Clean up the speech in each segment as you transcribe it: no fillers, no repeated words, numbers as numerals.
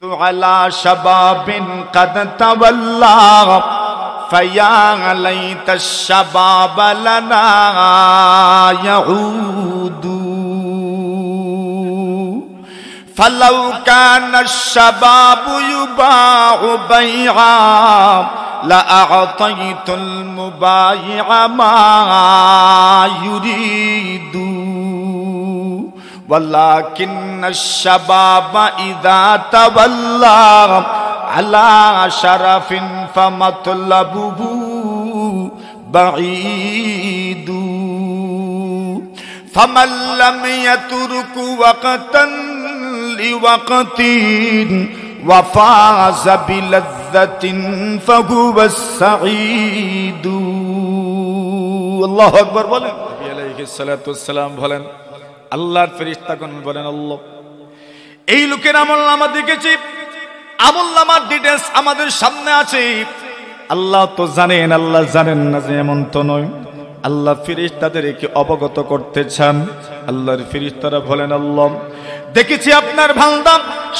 على شباب قد تولى فيا ليت الشباب لنا يعود فلو كان الشباب يباع بيعا لأعطيت المبايع ما يريد ولكن الشباب إذا تولى على شرف فمطلبه بعيد فمن لم يترك وقتا لوقت وفاز بلذة فهو السعيد الله أكبر বলেন নবী আলাইহিস সালাতু ওয়াস সালাম বলেন আল্লাহর ফেরেশতাগণ বলেন আল্লাহ এই লোকের আমলনামা দেখেছি আমলনামার ডিটেইলস আমাদের সামনে আছে আল্লাহ তো জানেন আল্লাহ জানেন না যে এমন তো নয় আল্লাহ ফেরেশতাদেরকে অবগত করতে চান আল্লাহর ফেরেশতারা বলেন আল্লাহ দেখেছি আপনার বান্দা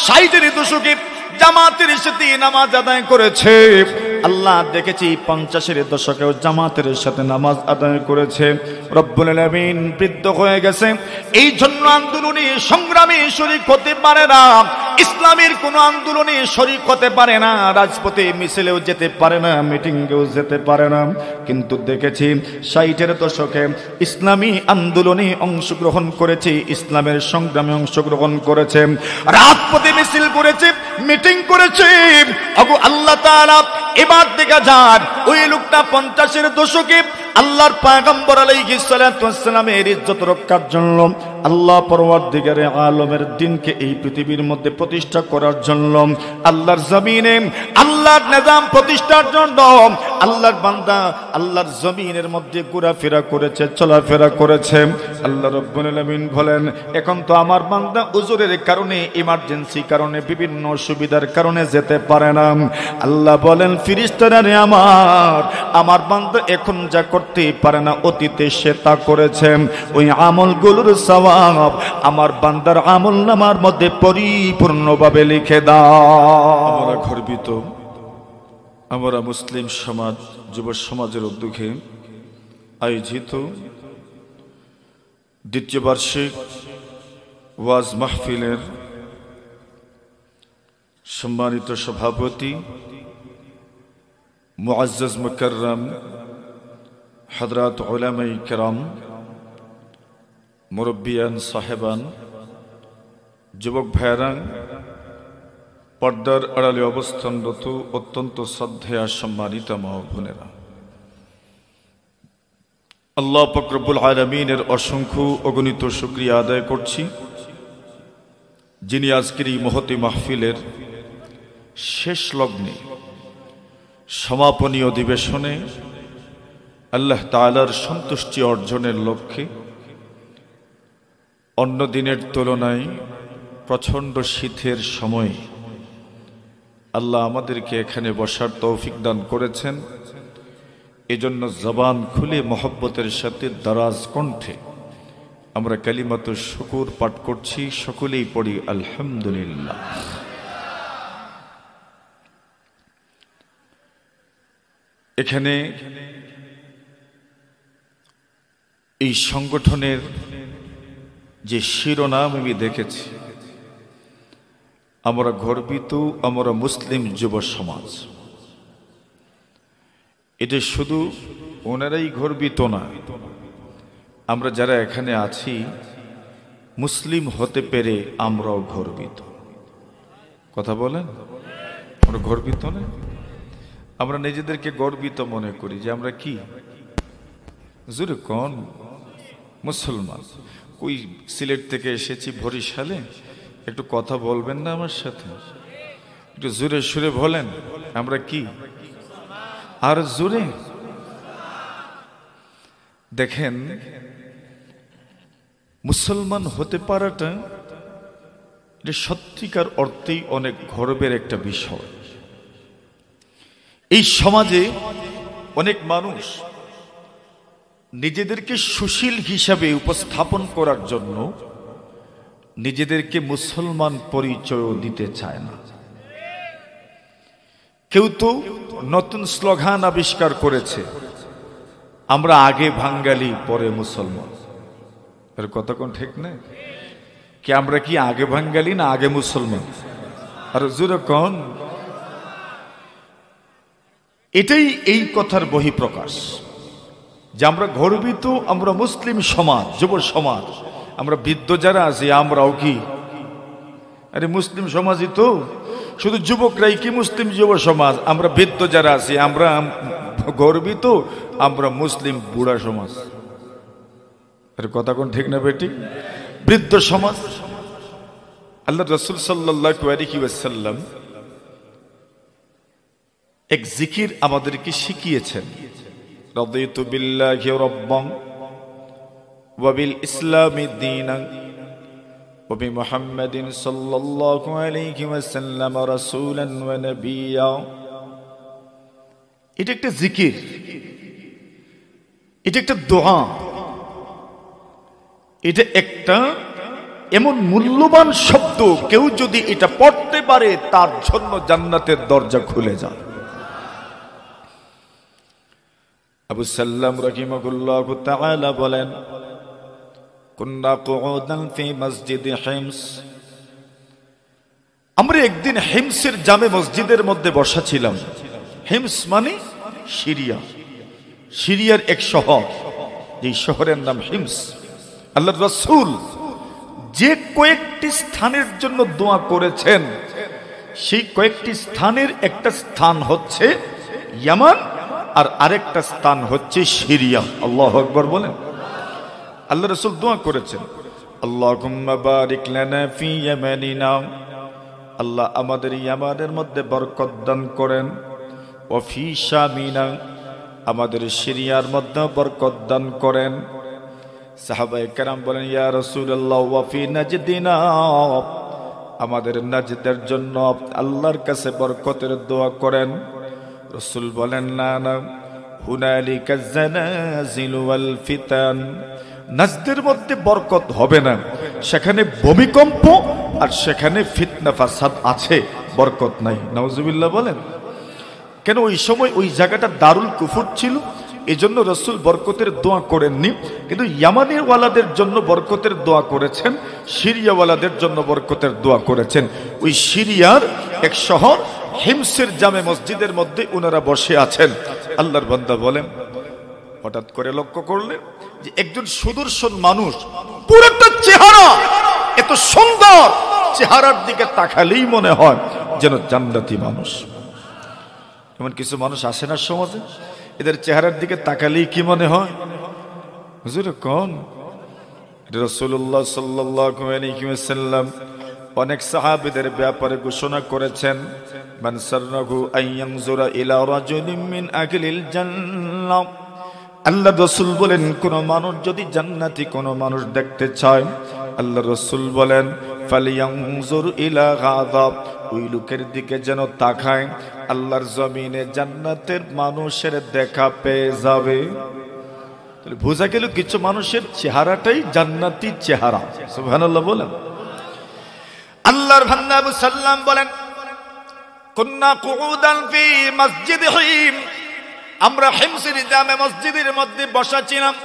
60 এর দশকে জামাতের সাথে নামাজ আদায় করেছে আল্লাহ দেখেছি 50 এর দশকেও জামাতের সাথে নামাজ আদায় করেছে রব্বুল আলামিন বৃদ্ধ হয়ে গেছে এই জন্য আন্দোলনে সংগ্রামে শরীক হতে পারে না ইসলামের কোন আন্দোলনে শরীক হতে পারে না রাজপথে মিছিলেও যেতে পারে না মিটিংয়েও যেতে পারে না কিন্তু দেখেছি 60 এর দশকে ইসলামী আন্দোলনে অংশগ্রহণ করেছে ইসলামের সংগ্রামে অংশগ্রহণ করেছে রাজপথে মিছিল করেছে মিটিং করেছে ওগো আল্লাহ তাআলা এবার দেখা যান ওই লোকটা 50 এর দশকে আল্লাহর পয়গম্বর আলাইহিস সালাতু ওয়াস সালামের ইজ্জত রক্ষার জন্য আল্লাহ পরওয়ারদিগারে আলমের দ্বীনকে এই পৃথিবীর মধ্যে প্রতিষ্ঠা করার জন্য আল্লাহর জমিনে আল্লাহর নিজাম প্রতিষ্ঠার জন্য আল্লাহর বান্দা আল্লাহর জমিনের মধ্যে ঘোরাফেরা করেছে চলাফেরা করেছে আল্লাহ রাব্বুল আলামিন বলেন এখন তো আমার বান্দা উযুরের কারণে ইমার্জেন্সি কারণে বিভিন্ন অসুবিধার কারণে যেতে পারে না আল্লাহ বলেন ফেরেশতারা রে আমার বান্দা এখন যা করতে পারে না অতীতে সে তা করেছে ওই আমলগুলোর সওয়াব আমার বান্দার আমলনামার মধ্যে পরিপূর্ণভাবে লিখে দাও আমরা গর্বিত আমরা মুসলিম সমাজ যুব সমাজের উদ্যোগে আয়োজিত দ্বিতীয় বার্ষিক ওয়াজ মাহফিলের সম্মানিত সভাপতি মুআজ্জাজ মুকাররম হযরত উলামায়ে কেরাম মুরব্বিয়ান সাহেবান যুবক ভাইয়েরা পর্দার আড়ালে অবস্থানরত অত্যন্ত শ্রদ্ধেয় সম্মানিত মা বোনেরা আল্লাহ পাক রব্বুল আলামিনের অসংখ্য অগণিত শুকরিয়া আদায় করছি যিনি আজকের এই মহতী মাহফিলের শেষ লগ্নে সমাপনী অধিবেশনে আল্লাহ তাআলার সন্তুষ্টি অর্জনের লক্ষ্যে অন্য দিনের তুলনায় প্রচণ্ড শীতের সময়ে আল্লাহ আমাদেরকে এখানে বসার তৌফিক দান করেছেন এজন্য জবান খুলে মহব্বতের সাথে দারাজ কণ্ঠে আমরা কালিমাতু শুকর পাঠ করছি সকলেই পড়ি আলহামদুলিল্লাহ এখানে এই সংগঠনের যে শিরোনাম আমি দেখেছি আমরা গর্বিত আমরা মুসলিম যুব সমাজ এটা শুধু ওনারাই গর্বিত না আমরা যারা এখানে আছি মুসলিম হতে পেরে আমরাও গর্বিত কথা বলেন আমরা গর্বিত না আমরা নিজেদেরকে গর্বিত মনে করি যে আমরা কি জোরে কোন মুসলমান কই সিলেট থেকে এসেছি বরিশালে একটু কথা বলবেন না আমার সাথে একটু জোরে সুরে বলেন আমরা কি আর জোরে দেখেন মুসলমান হতে পারাটা এটা সত্যিকার অর্থেই অনেক গর্বের একটা বিষয় এই সমাজে অনেক মানুষ নিজেদেরকে সুশীল হিসাবে উপস্থাপন করার জন্য নিজেদেরকে মুসলমান পরিচয় দিতে চায় না কেউ তো নতুন স্লোগান আবিষ্কার করেছে, আমরা আগে বাঙালি পরে মুসলমান। এর কথা কোন ঠিক না? কি আমরা কি আগে বাঙালি না আগে মুসলমান? আর জোরে কোন? এটাই এই কথার বহিঃপ্রকাশ যে আমরা গর্বিত, আমরা মুসলিম সমাজ, যুব সমাজ। আমরা বৃদ্ধ যারা আছি আমরাও কি আরে মুসলিম সমাজই তো, শুধু যুবকরাই কি মুসলিম যুব সমাজ? আমরা বৃদ্ধ যারা আছি আমরা গর্বিত, আমরা মুসলিম বুড়া সমাজ। এর কথা কোন ঠিক না বেটি? বৃদ্ধ সমাজ। আল্লাহ রাসূল সাল্লাল্লাহু আলাইহি ওয়াসাল্লাম এক জিকির আমাদেরকে শিখিয়েছেন, রাদিতু বিল্লাহি রাব্বান ওয়া বিল ইসলামি দীনান ওয়া বিমুহাম্মাদিন সাল্লাল্লাহু আলাইহি ওয়াসাল্লাম রাসূলান ওয়া নাবিয়্যা। এটা একটা জিকির, এটা একটা দোয়া, এটা একটা এমন মূল্যবান শব্দ, কেউ যদি এটা পড়তে পারে তার জন্য জান্নাতের দরজা খুলে যায়। আবু সাল্লাম রাহিমাহুল্লাহ তাআলা বলেন, কুন্না কুউদান ফি মসজিদ হিমস, আমরা একদিন হিমসের জামে মসজিদের মধ্যে বসা ছিলাম। হিমস মানে সিরিয়া, সিরিয়ার এক শহর, এই শহরের নাম হিমস। আল্লাহর রাসূল যে কয়েকটি স্থানের জন্য দোয়া করেছেন, সেই কয়েকটি স্থানের একটা স্থান হচ্ছে ইয়ামান, আর আরেকটা স্থান হচ্ছে সিরিয়া। আল্লাহু আকবার বলেন। আল্লাহ রাসূল দোয়া করেছেন, আল্লাহুম্মা বারিক লানা ফি ইয়ামানিনা, আল্লাহ আমাদের ইয়ামানের মধ্যে বরকত দান করেন, ওয়া ফি শামিনা, আমাদের সিরিয়ার মধ্যে বরকত দান করেন। সাহাবায়ে কেরাম বলেন, ইয়া রাসূলুল্লাহ ওয়া ফি নাজদিনা, আমাদের নাজদের জন্য আল্লাহর কাছে বরকতের দোয়া করেন। রাসূল বলেন, না না, হুনালিকা জানাজিল ওয়াল ফিতান, নাজদের মধ্যে বরকত হবে না, সেখানে ভূমিকম্প আর সেখানে ফিতনা ফাসাদ আছে, বরকত নাই। নাউজুবিল্লাহ বলেন। কেন ওই সময় ওই জায়গাটা দারুল কুফর ছিল, এজন্য রাসূল বরকতের দোয়া করেননি, কিন্তু ইয়ামানের ওয়ালাদের জন্য বরকতের দোয়া করেছেন, সিরিয়া ওয়ালাদের জন্য বরকতের দোয়া করেছেন। ওই সিরিয়ার এক শহর হিমসের জামে মসজিদের মধ্যে ওনারা বসে আছেন। আল্লাহর বান্দা বলেন, হঠাৎ করে লক্ষ্য করলেন যে একজন সুদর্শন মানুষ, পুরোটা চেহারা এত সুন্দর, চেহারার দিকে তাকালেই মনে হয় যেন জান্নাতি মানুষ। এমন কিছু মানুষ আসে না সমাজে, এদের চেহারার দিকে তাকালেই কি মনে হয়? হুজুর কোন? রাসূলুল্লাহ সাল্লাল্লাহু আলাইহি ওয়াসাল্লাম অনেক সাহাবীদের ব্যাপারে ঘোষণা করেছেন, মান সাররাহু আইয়ানজুরা ইলা রাজুলিন মিন আহলিল জান্নাহ। আল্লাহ রাসূল বলেন, কোন মানুষ যদি জান্নাতি কোন মানুষ দেখতে চায়, আল্লাহ রাসূল বলেন, ফালিয়ানজুর ইলা গাযা, ওই লোকের দিকে যেন তাকায়, আল্লাহর জমিনে জান্নাতের মানুষের দেখা পেয়ে যাবে। তাহলে বোঝা গেল কিছু মানুষের চেহারাটাই জান্নাতি চেহারা। সুবহানাল্লাহ বলেন। আল্লাহর বান্দা আবু সাল্লাম বলেন, কুন্না কুউদান ফি মসজিদ হিম, আমরা হিমসের জামে মসজিদের মধ্যে বসা ছিলাম।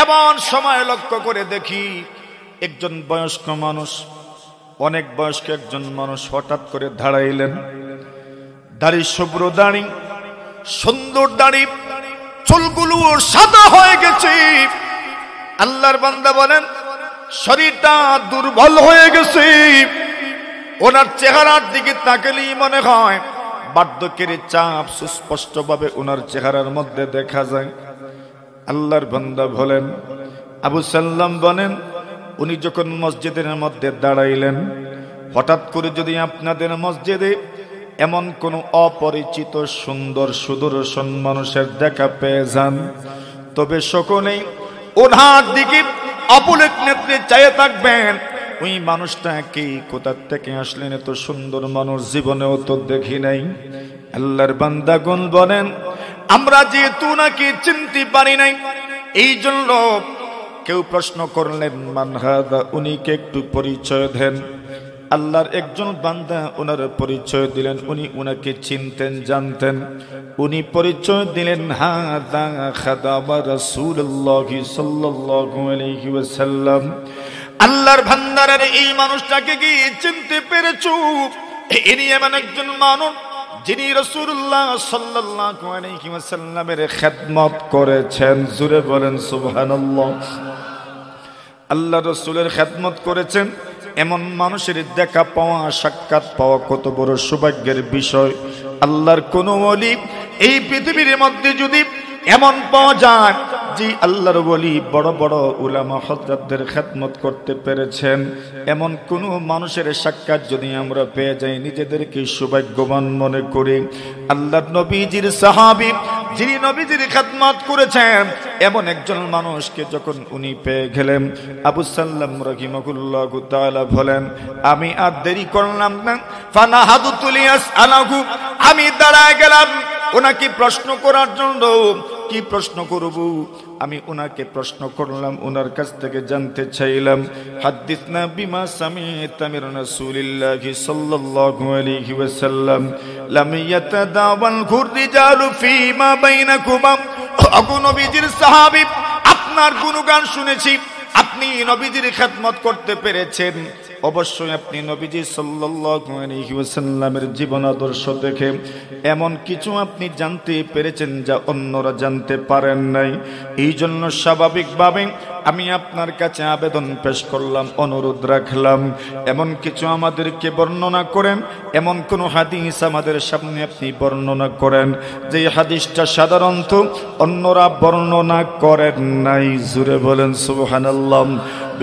এমন সময় লক্ষ্য করে দেখি একজন বয়স্ক মানুষ, অনেক বয়স্ক একজন মানুষ হঠাৎ করে দাঁড়াইলেন। দাড়ি শুভ্র দাড়ি, সুন্দর দাড়ি, চুলগুলো সাদা হয়ে গেছে। আল্লাহর বান্দা বলেন, শরীরটা দুর্বল হয়ে গেছে। ওনার চেহারার দিকে তাকালেই মনে হয় বার্ধক্যের চাপ সুস্পষ্টভাবে ওনার চেহারার মধ্যে দেখা যায়। আল্লাহর বান্দা বলেন, আবু সাল্লাম বলেন, উনি যখন মসজিদের মধ্যে দাঁড়াইলেন, হঠাৎ করে যদি আপনাদের মসজিদে এমন কোন অপরিচিত সুন্দর সুদর্শন মানুষের দেখা পেয়ে যান, তবে সকলেই ওনার দিকে অপলক নেত্রে চেয়ে থাকবেন, ওই মানুষটা কি, কোথা থেকে আসলেন, এত সুন্দর মানুষ জীবনেও তো দেখি নাই। আল্লাহর বান্দাগণ বলেন, আমরা যেহেতু নাকি চিনতে পারি নাই, এই জন্য কেউ প্রশ্ন করলেন, মান হাদা, উনিকে একটু পরিচয় দেন। আল্লাহর একজন বান্দা ওনার পরিচয় দিলেন, উনি উনাকে চিনতেন জানতেন। উনি পরিচয় দিলেন হাদা খাদাবা রাসূলুল্লাহ সাল্লাল্লাহু আলাইহি ওয়াসাল্লাম। আল্লাহর ভান্ডারের এই মানুষটাকে কি চিনতে পেরেছো? ইনি এমন একজন মানুষ যিনি রাসূলুল্লাহ সাল্লাল্লাহু আলাইহি ওয়াসাল্লামের খেদমত করেছেন। জোরে বলেন সুবহানাল্লাহ। আল্লাহ রাসূলের খেদমত করেছেন এমন মানুষের দেখা পাওয়া, সাক্ষাৎ পাওয়া কত বড় সৌভাগ্যের বিষয়। আল্লাহর কোন ওলি এই পৃথিবীর মধ্যে যদি এমন পাওয়া যায় যে আল্লাহর ওলি বড় বড় উলামা হযরতদের খেদমত করতে পেরেছেন, এমন কোন মানুষের সাক্ষাৎ যদি আমরা পেয়ে যাই, নিজেদেরকে সৌভাগ্যবান মনে করি। আল্লাহর নবীজির সাহাবী যিনি নবীজির খেদমত করেছেন, এমন একজন মানুষকে যখন উনি পেয়ে গেলেন, আবু সাল্লাম রাহিমাহুল্লাহু তাআলা বলেন, আমি আর দেরি করলাম না, ফানাহাদতু লিয়াসআলাহু, আমি দাঁড়ায় গেলাম ওনাকে প্রশ্ন করার জন্য। কি প্রশ্ন করব? আমি ওনাকে প্রশ্ন করলাম, ওনার কাছ থেকে জানতে চাইলাম, হাদিসনা বিমা সামি'তা মির রাসূলিল্লাহি সাল্লাল্লাহু আলাইহি ওয়াসাল্লাম লাম ইয়াতাদাওয়াল রিজালু ফীমা বাইনাকুমা। আবু নবীজির সাহাবী, আপনার গুণগান শুনেছি, আপনি নবীজির খেদমত করতে পেরেছেন। অবশ্যই আপনি নবীজি সাল্লাল্লাহু আলাইহি ওয়াসাল্লামের জীবন আদর্শ দেখে এমন কিছু আপনি জানতে পেরেছেন যা অন্যরা জানতে পারেন নাই। এই জন্য স্বাভাবিকভাবে আমি আপনার কাছে আবেদন পেশ করলাম, অনুরোধ রাখলাম, এমন কিছু আমাদেরকে বর্ণনা করেন, এমন কোন হাদিস আমাদের সামনে আপনি বর্ণনা করেন যে হাদিসটা সাধারণত অন্যরা বর্ণনা করেন নাই। জুড়ে বলেন সুবহানাল্লাহ।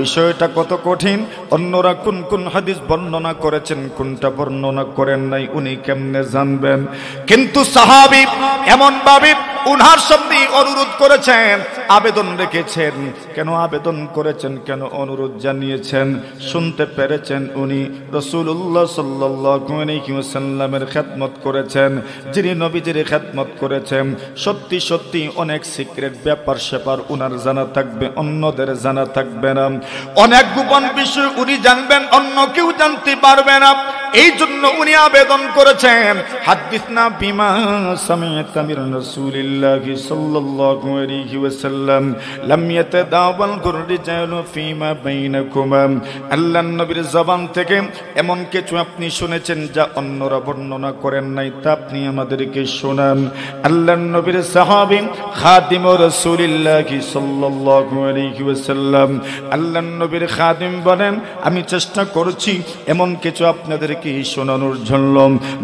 বিষয়টা কত কঠিন। অন্যরা কোন কোন হাদিস বর্ণনা করেছেন, কোনটা বর্ণনা করেন নাই, উনি কেমনে জানবেন? কিন্তু সাহাবী এমন ভাবে উনার সামনে অনুরোধ করেছেন, আবেদন রেখেছেন। কেন আবেদন করেছেন, কেন অনুরোধ জানিয়েছেন? শুনতে পেরেছেন উনি রাসূলুল্লাহ সাল্লাল্লাহু আলাইহি ওয়াসাল্লামের খেদমত করেছেন। যিনি নবীজির খেদমত করেছেন, সত্যি সত্যি অনেক সিক্রেট ব্যাপার স্যাপার উনার জানা থাকবে, অন্যদের জানা থাকবে না। অনেক গোপন বিষয় উনি জানবেন, অন্য কেউ জানতে পারবে না। এই জন্য উনি আবেদন করেছেন, হাদিসনা বিমা সামি'তা মির রাসূলিল্লাহি সাল্লাল্লাহু আলাইহি ওয়াসাল্লাম লাম ইয়াতাদাওয়াল রিজালু ফীমা বাইনাকুমা। আল্লাহর নবীর জবান থেকে এমন কিছু আপনি শুনেছেন যা অন্যরা বর্ণনা করেন নাই, তা আপনি আমাদেরকে শোনান। আল্লাহর নবীর সাহাবী খাদিম রাসূলিল্লাহি সাল্লাল্লাহু আলাইহি ওয়াসাল্লাম, আল্লাহর নবীর খাদিম বলেন, আমি চেষ্টা করছি এমন কিছু আপনাদেরকে শোনানোর জন্য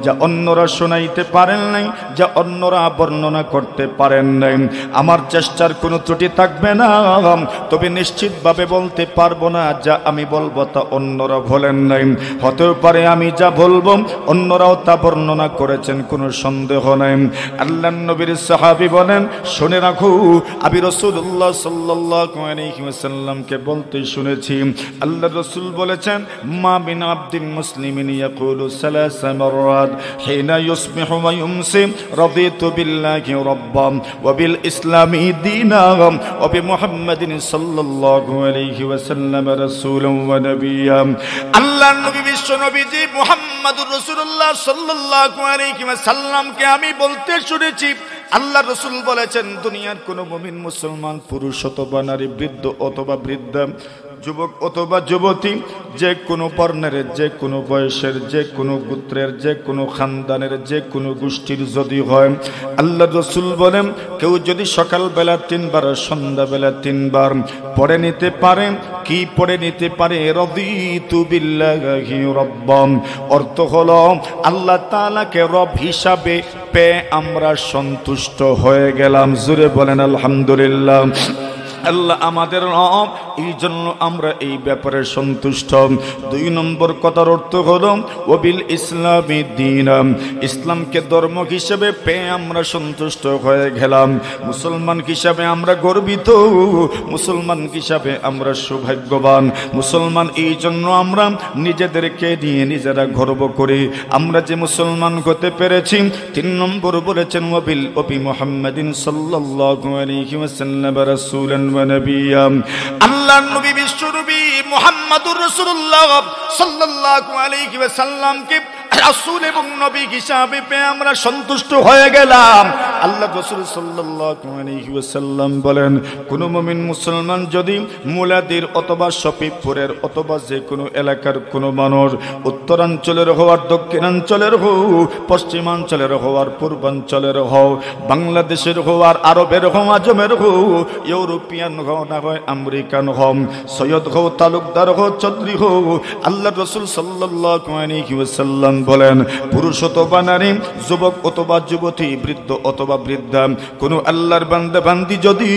যা অন্যরা শোনাইতে পারেন নাই, যা অন্যরা বর্ণনা করতে পারেন নাই। আমার চেষ্টার কোনো ত্রুটি থাকবে না, তবে নিশ্চিতভাবে বলতে পারবো না যা আমি বলবো তা অন্যরা বলেন নাই। হতেও পারে আমি যা বলবো অন্যরাও তা বর্ণনা করেছেন, কোনো সন্দেহ নাই। আল্লাহর নবীর সাহাবী বলেন, শুনে রাখো, আমি রাসূলুল্লাহ সাল্লাল্লাহু আলাইহি ওয়াসাল্লামকে বলতে শুনেছি, আল্লাহর রাসূল বলেছেন, মা বিন আবদিন মুসলিমিন ইয়াকুলু সালাসা মাররাত হিনা ইউসবিহু ওয়া ইউমসি রাদিতু বিল্লাহি রাব্বান ওয়া বিল ইসলামি দীনান ওয়া বিমুহাম্মাদিন সাল্লাল্লাহু আলাইহি ওয়াসাল্লাম রাসূলান ওয়া নাবিয়্যা। আল্লাহর নবী বিশ্ব নবীজি মুহাম্মদুর রাসূলুল্লাহ সাল্লাল্লাহু আলাইহি ওয়াসাল্লামকে আমি বলতে শুনেছি, আল্লাহর রাসূল বলেছেন, দুনিয়ার কোন মুমিন মুসলমান, পুরুষ অথবা নারী, বৃদ্ধ অথবা বৃদ্ধা, যুবক অথবা যুবতী, যে কোনো বর্ণের, যে কোনো বয়সের, যে কোনো গোত্রের, যে কোনো খানদানের, যে কোনো গোষ্ঠীর যদি হয়, আল্লাহর রাসূল বলেন, কেউ যদি সকালবেলা 3 বার, সন্ধ্যাবেলা 3 বার পড়ে নিতে পারে, কি পড়ে নিতে পারে? রাদিতু বিল্লাহি রাব্বান। অর্থ হলো আল্লাহ তাআলাকে রব হিসাবে পেয়ে আমরা সন্তুষ্ট হয়ে গেলাম। জোরে বলেন আলহামদুলিল্লাহ। আল্লাহ আমাদের রব, এই জন্য আমরা এই ব্যাপারে সন্তুষ্ট। 2 নম্বর কথার অর্থ হলো ওবিল ইসলামি দীনাম, ইসলামকে ধর্ম হিসেবে পেয়ে আমরা সন্তুষ্ট হয়ে গেলাম। মুসলমান হিসাবে আমরা গর্বিত, মুসলমান হিসাবে আমরা সৌভাগ্যবান। মুসলমান এই জন্য আমরা নিজেদেরকে নিয়ে নিজেরা গর্ব করি, আমরা যে মুসলমান হতে পেরেছি। 3 নম্বর বলেছেন ওবিল ওবি মুহাম্মাদিন সাল্লাল্লাহু আলাইহি ওয়াসাল্লাম রাসূলান ওয়া নাবিয়্যা। আল্লাহর নবী বিশ্ব নবী মুহাম্মাদুর রাসূলুল্লাহ সাল্লাল্লাহু আলাইহি ওয়াসাল্লামকে রাসূল এবং নবী হিসাবে পেয়ে আমরা সন্তুষ্ট হয়ে গেলাম। আল্লাহ রাসূল সাল্লাল্লাহু আলাইহি ওয়াসাল্লাম বলেন, কোন মুমিন মুসলমান যদি মুলাদির অথবা শফিপুরের অথবা যে কোনো এলাকার কোনো মানুষ উত্তরাঞ্চলের হওয়ার দক্ষিণাঞ্চলের হোক, পশ্চিমাঞ্চলের হওয়ার পূর্বাঞ্চলের হোক, বাংলাদেশের হওয়ার আরবের হোক, আজমের হোক, ইউরোপিয়ান হোক না হয় আমেরিকান হোক, সৈয়দ হোক, তালুকদার হোক, চৌধুরী হোক, আল্লাহ রাসূল সাল্লাল্লাহু আলাইহি ওয়াসাল্লাম বলেন, পুরুষ অথবা নারী, যুবক অথবা যুবতী, বৃদ্ধ অথবা বৃদ্ধা, কোন আল্লাহর বান্দা বান্দি যদি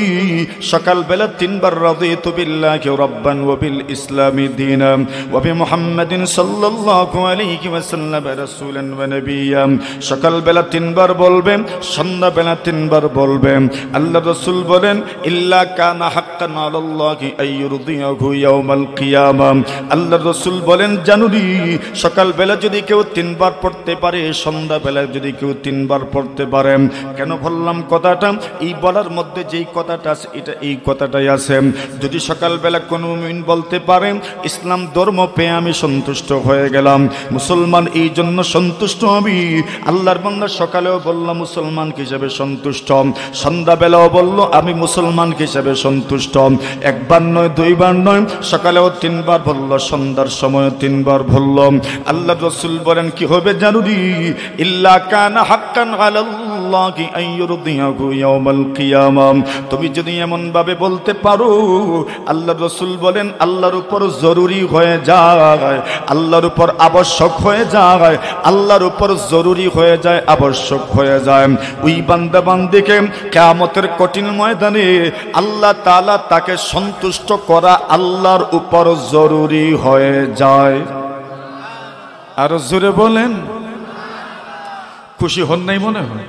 সকালবেলা তিনবার রাদিতু বিল্লাহি রাব্বান ওয়া বিল ইসলামি দীনান ওয়া বি মুহাম্মাদিন সাল্লাল্লাহু আলাইহি ওয়াসাল্লাম রাসূলান ওয়া নাবিয়্যান, সকালবেলা তিনবার বলবেন, সন্ধ্যাবেলা তিনবার বলবেন। আল্লাহ রাসূল বলেন, ইল্লা কানা হাক্কান আলাল্লাহি আইয়ুরদিয়াহু ইয়াউমাল কিয়ামাহ। আল্লাহ রাসূল বলেন, জানুরি সকালবেলা যদি কেউ তিনবার পড়তে পারে, সন্ধ্যাবেলা যদি কেউ তিনবার পড়তে পারে। কেন বললাম কথাটা? এই বলার মধ্যে যেই কথাটা আছে এটা এই কথাটাই আছে। যদি সকালবেলা কোনো মুমিন বলতে পারে, ইসলাম ধর্ম পেয়ে আমি সন্তুষ্ট হয়ে গেলাম, মুসলমান এই জন্য সন্তুষ্ট আমি। আল্লাহর বান্দা সকালেও বলল মুসলমান হিসেবে সন্তুষ্ট, সন্ধ্যাবেলাও বলল আমি মুসলমান হিসেবে সন্তুষ্ট। একবার নয়, দুইবার নয়, সকালেও তিনবার বলল, সন্ধ্যার সময় তিনবার বলল। আল্লাহ রাসূল বলেন, কি হবে জানুরি? ইল্লা কানা হাক্কান আলাল্লাহি আইয়ুরদিয়াহু ইয়াউমাল কিয়ামাহ। তুমি যদি এমন ভাবে বলতে পারো, আল্লাহ রাসূল বলেন আল্লাহর উপর জরুরি হয়ে যায়, আল্লাহর উপর আবশ্যক হয়ে যায়, আল্লাহর উপর জরুরি হয়ে যায়, আবশ্যক হয়ে যায়। ওই বান্দা বান্দিকে কিয়ামতের কঠিন ময়দানে আল্লাহ তাআলা তাকে সন্তুষ্ট করা আল্লাহর উপর জরুরি হয়ে যায়। আর জোরে বলেন, খুশি হন নাই মনে হয়?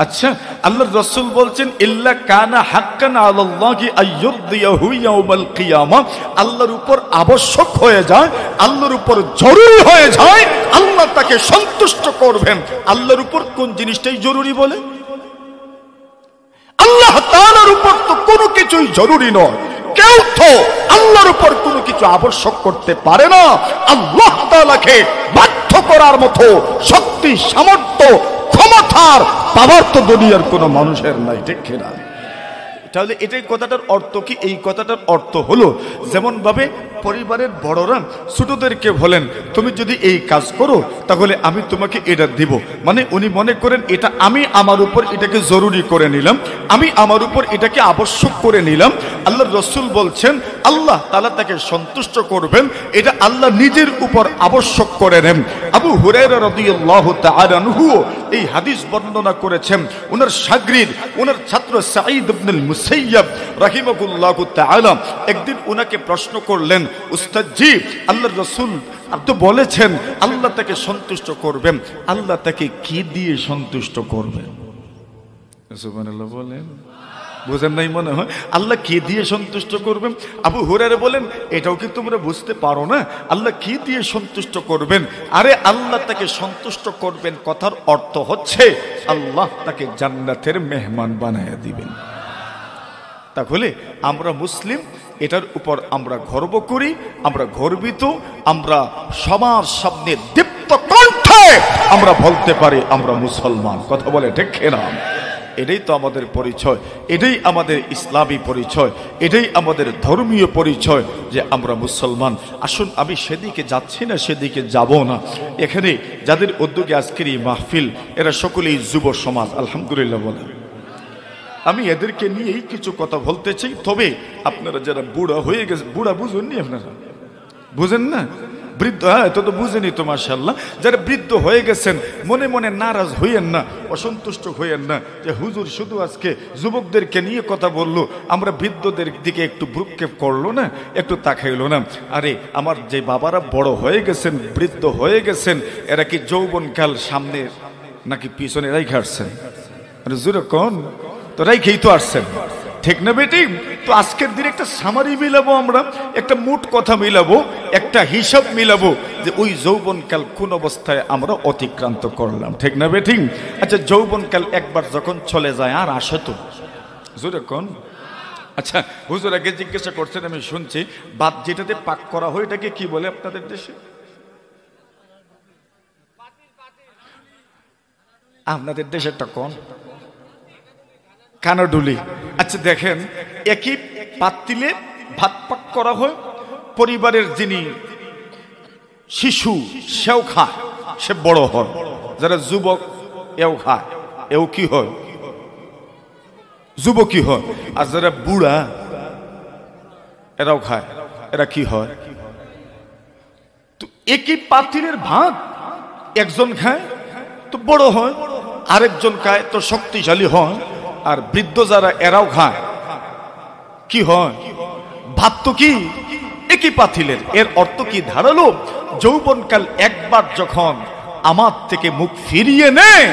আচ্ছা, আল্লাহর রাসূল বলছেন ইল্লা কানা হাক্কান আলাল্লাহি আইয়ুরদিয়াহু ইয়াউমাল কিয়ামাহ। আল্লাহর উপর আবশ্যক হয়ে যায়, আল্লাহর উপর জরুরি হয়ে যায়, আল্লাহ তাকে সন্তুষ্ট করবেন। আল্লাহর উপর কোন জিনিসটাই জরুরি বলে? আল্লাহ তাআলার উপর তো কোনো কিছুই জরুরি নয়। কেউ তো আল্লাহর উপর কোনো কিছু আবশ্যক করতে পারে না। আল্লাহ তাআলাকে বাধ্য করার মতো শক্তি, সামর্থ্য, ক্ষমতার পাওয়ার তো দুনিয়ার কোনো মানুষের নাই, ঠিক কিনা? তাহলে এটাই কথাটার অর্থ কি? এই কথাটার অর্থ হলো, যেমন ভাবে পরিবারের বড়রা ছোটদেরকে বলেন, তুমি যদি এই কাজ করো তাহলে আমি তোমাকে এটা দিব, মানে উনি মনে করেন এটা আমি আমার উপর এটাকে জরুরি করে নিলাম, আমি আমার উপর এটাকে আবশ্যক করে নিলাম। আল্লাহর রাসূল বলছেন আল্লাহ তাআলা তাকে সন্তুষ্ট করবেন, এটা আল্লাহ নিজের উপর আবশ্যক করে নেন। আবু হুরায়রা রাদিয়াল্লাহু তাআলা আনহু এই হাদিস বর্ণনা করেছেন। ওনার শাগরিদ, ওনার ছাত্র সাঈদ ইবনুল মুসাইয়্যিব রাহিমাহুল্লাহু তাআলা একদিন ওনাকে প্রশ্ন করলেন, উস্তাদ জি, আল্লাহর রাসূল আপনি বলেছেন আল্লাহ তাকে সন্তুষ্ট করবেন, আল্লাহ তাকে কি দিয়ে সন্তুষ্ট করবেন? সুবহানাল্লাহ বলেন, বুঝেন নাই মনে হয়? আল্লাহ কি দিয়ে সন্তুষ্ট করবেন? আবু হুরায়রা বলেন, এটাও কি তোমরা বুঝতে পারো না? আল্লাহ কি দিয়ে সন্তুষ্ট করবেন? আরে আল্লাহ তাকে সন্তুষ্ট করবেন কথার অর্থ হচ্ছে আল্লাহ তাকে জান্নাতের মেহমান বানায়া দিবেন। তাহলে আমরা মুসলিম, এটার উপর আমরা গর্ব করি, আমরা গর্বিত, আমরা সবার সামনে দীপ্ত কণ্ঠে আমরা বলতে পারি আমরা মুসলমান। কথা বলে ঠিক না? এটাই তো আমাদের পরিচয়, এটাই আমাদের ইসলামী পরিচয়, এটাই আমাদের ধর্মীয় পরিচয় যে আমরা মুসলমান। আসুন, আমি সেদিকে যাচ্ছি না, সেদিকে যাব না। এখানে যাদের উদ্যোগে আজকের এই মাহফিল, এরা সকলেই যুব সমাজ, আলহামদুলিল্লাহ বলে। আমি এদেরকে নিয়েই কিছু কথা বলতে চাই। তবে আপনারা যারা বুড়া হয়ে গেছে, বুড়া বুঝুননি, আপনারা বুঝেন না, বৃদ্ধ, হ্যাঁ তো বুঝেনি তো মাশাআল্লাহ। যারা বৃদ্ধ হয়ে গেছেন, মনে মনে নারাজ হইয়েন না, অসন্তুষ্ট হইয়েন না যে হুজুর শুধু আজকে যুবকদেরকে নিয়ে কথা বললো, আমরা বৃদ্ধদের দিকে একটু ভ্রুক্ষেপ করলো না, একটু তাকাইলো না। আরে আমার যে বাবারা বড় হয়ে গেছেন, বৃদ্ধ হয়ে গেছেন, এরা কি যৌবনকাল সামনে নাকি পিছনে রাইখে আসছেন? আরে জোরে কোন তো রাইখেই তো আসছেন, ঠিক না বেটি? তো আজকের দিনে একটা সামারি মিলাবো, আমরা একটা মোট কথা মিলাবো, একটা হিসাব মিলাবো যে ওই যৌবনকাল কোন অবস্থায় আমরা অতিক্রান্ত করলাম, ঠিক না বেটি? আচ্ছা, যৌবনকাল একবার যখন চলে যায় আর আসে তো, জোরে কোন আচ্ছা হুজুর আগে জিজ্ঞাসা করছেন, আমি শুনছি ভাত যেটাতে পাক করা হয় এটাকে কি বলে আপনাদের দেশে? আপনাদের দেশেরটা কোন? কানাডুলি। আচ্ছা দেখেন, একই পাতিলে ভাত পাক করা হয়, পরিবারের যিনি শিশু সেও খায়, সে বড় হয়, যারা যুবক এও খায়, এও কি হয়? যুবকই হয়। আর যারা বুড়া এরাও খায়, এরা কি হয়? তো একই পাতিলের ভাত একজন খায় তো বড় হয়, আরেকজন খায় তো শক্তিশালী হয়, আর বৃদ্ধ যারা এরাও খায় কি হয়? ভাত তো কি একই পাতিলের। এর অর্থ কি ধারালো? যৌবনকাল একবার যখন আমার থেকে মুখ ফিরিয়ে নেয়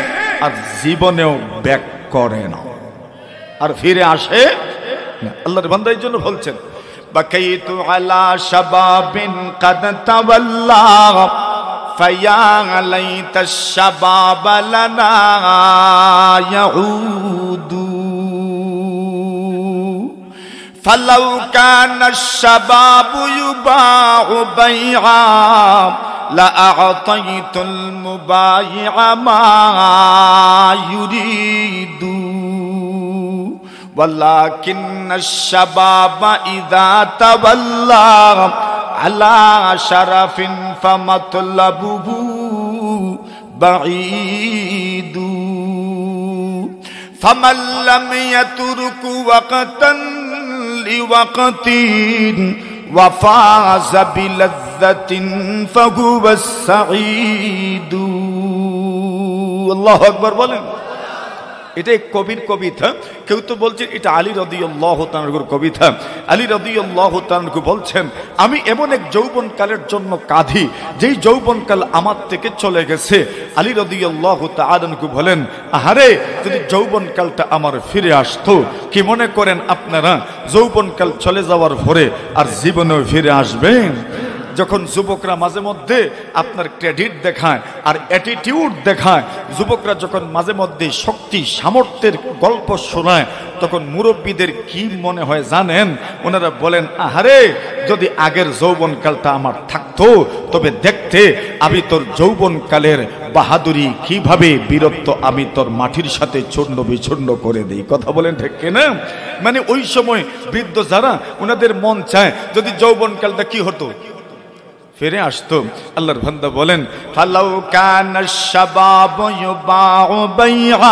আর জীবনেও ব্যাক করে না, আর ফিরে আসে না। আল্লাহর বান্দা এই জন্য বলছেন, বাকাইতু আলা শাবাবিন কাদ তাওয়াল্লা ফায়া লাইতা শাবাব লানা ইয়াউদু ফালাউ কানা শাবাবু ইউবাউ বাইআ লা আ'তাইতুল মুবাইআ মা ইউরিদু ولكن الشباب إذا تولى على شرف فمطلبه بعيد فمن لم يترك وقتا لوقت وفاز بلذة فهو السعيد الله أكبر বলেন। এটা কবির কবিতা। কেউ তো বলছেন এটা আলী রাদিয়াল্লাহু তাআলার কবিতা। আলী রাদিয়াল্লাহু তাআলা বলছেন, আমি এমন এক যৌবনকালের জন্য কাঁদি যেই যৌবনকাল আমার থেকে চলে গেছে। আলী রাদিয়াল্লাহু তাআলা বলেন, আহারে যদি যৌবনকালটা আমার ফিরে আসতো। কি মনে করেন আপনারা যৌবনকাল চলে যাওয়ার পরে আর জীবনেও ফিরে আসবেন? যখন যুবকরা মাঝে মধ্যে আপনার ক্রেডিট দেখায় আর অ্যাটিটিউড দেখায়, যুবকরা যখন মাঝে মধ্যে শক্তি সামর্থ্যের গল্প শোনায়, তখন মুরব্বীদের কি মনে হয় জানেন? ওনারা বলেন, আহারে যদি আগের যৌবনকালটা আমার থাকতো, তবে দেখতে আমি তোর যৌবনকালের বাহাদুরি কিভাবে বীরত্ব আমি তোর মাটির সাথে চূর্ণ বিচূর্ণ করে দিই। কথা বলেন ঠিক কিনা? মানে ওই সময় বৃদ্ধ যারা, ওনাদের মন চায় যদি যৌবনকালটা কি হতো, ফিরে আসতো। আল্লাহর বান্দা বলেন, ফালাউ কানা শাবাবু ইউবাউ বাইআ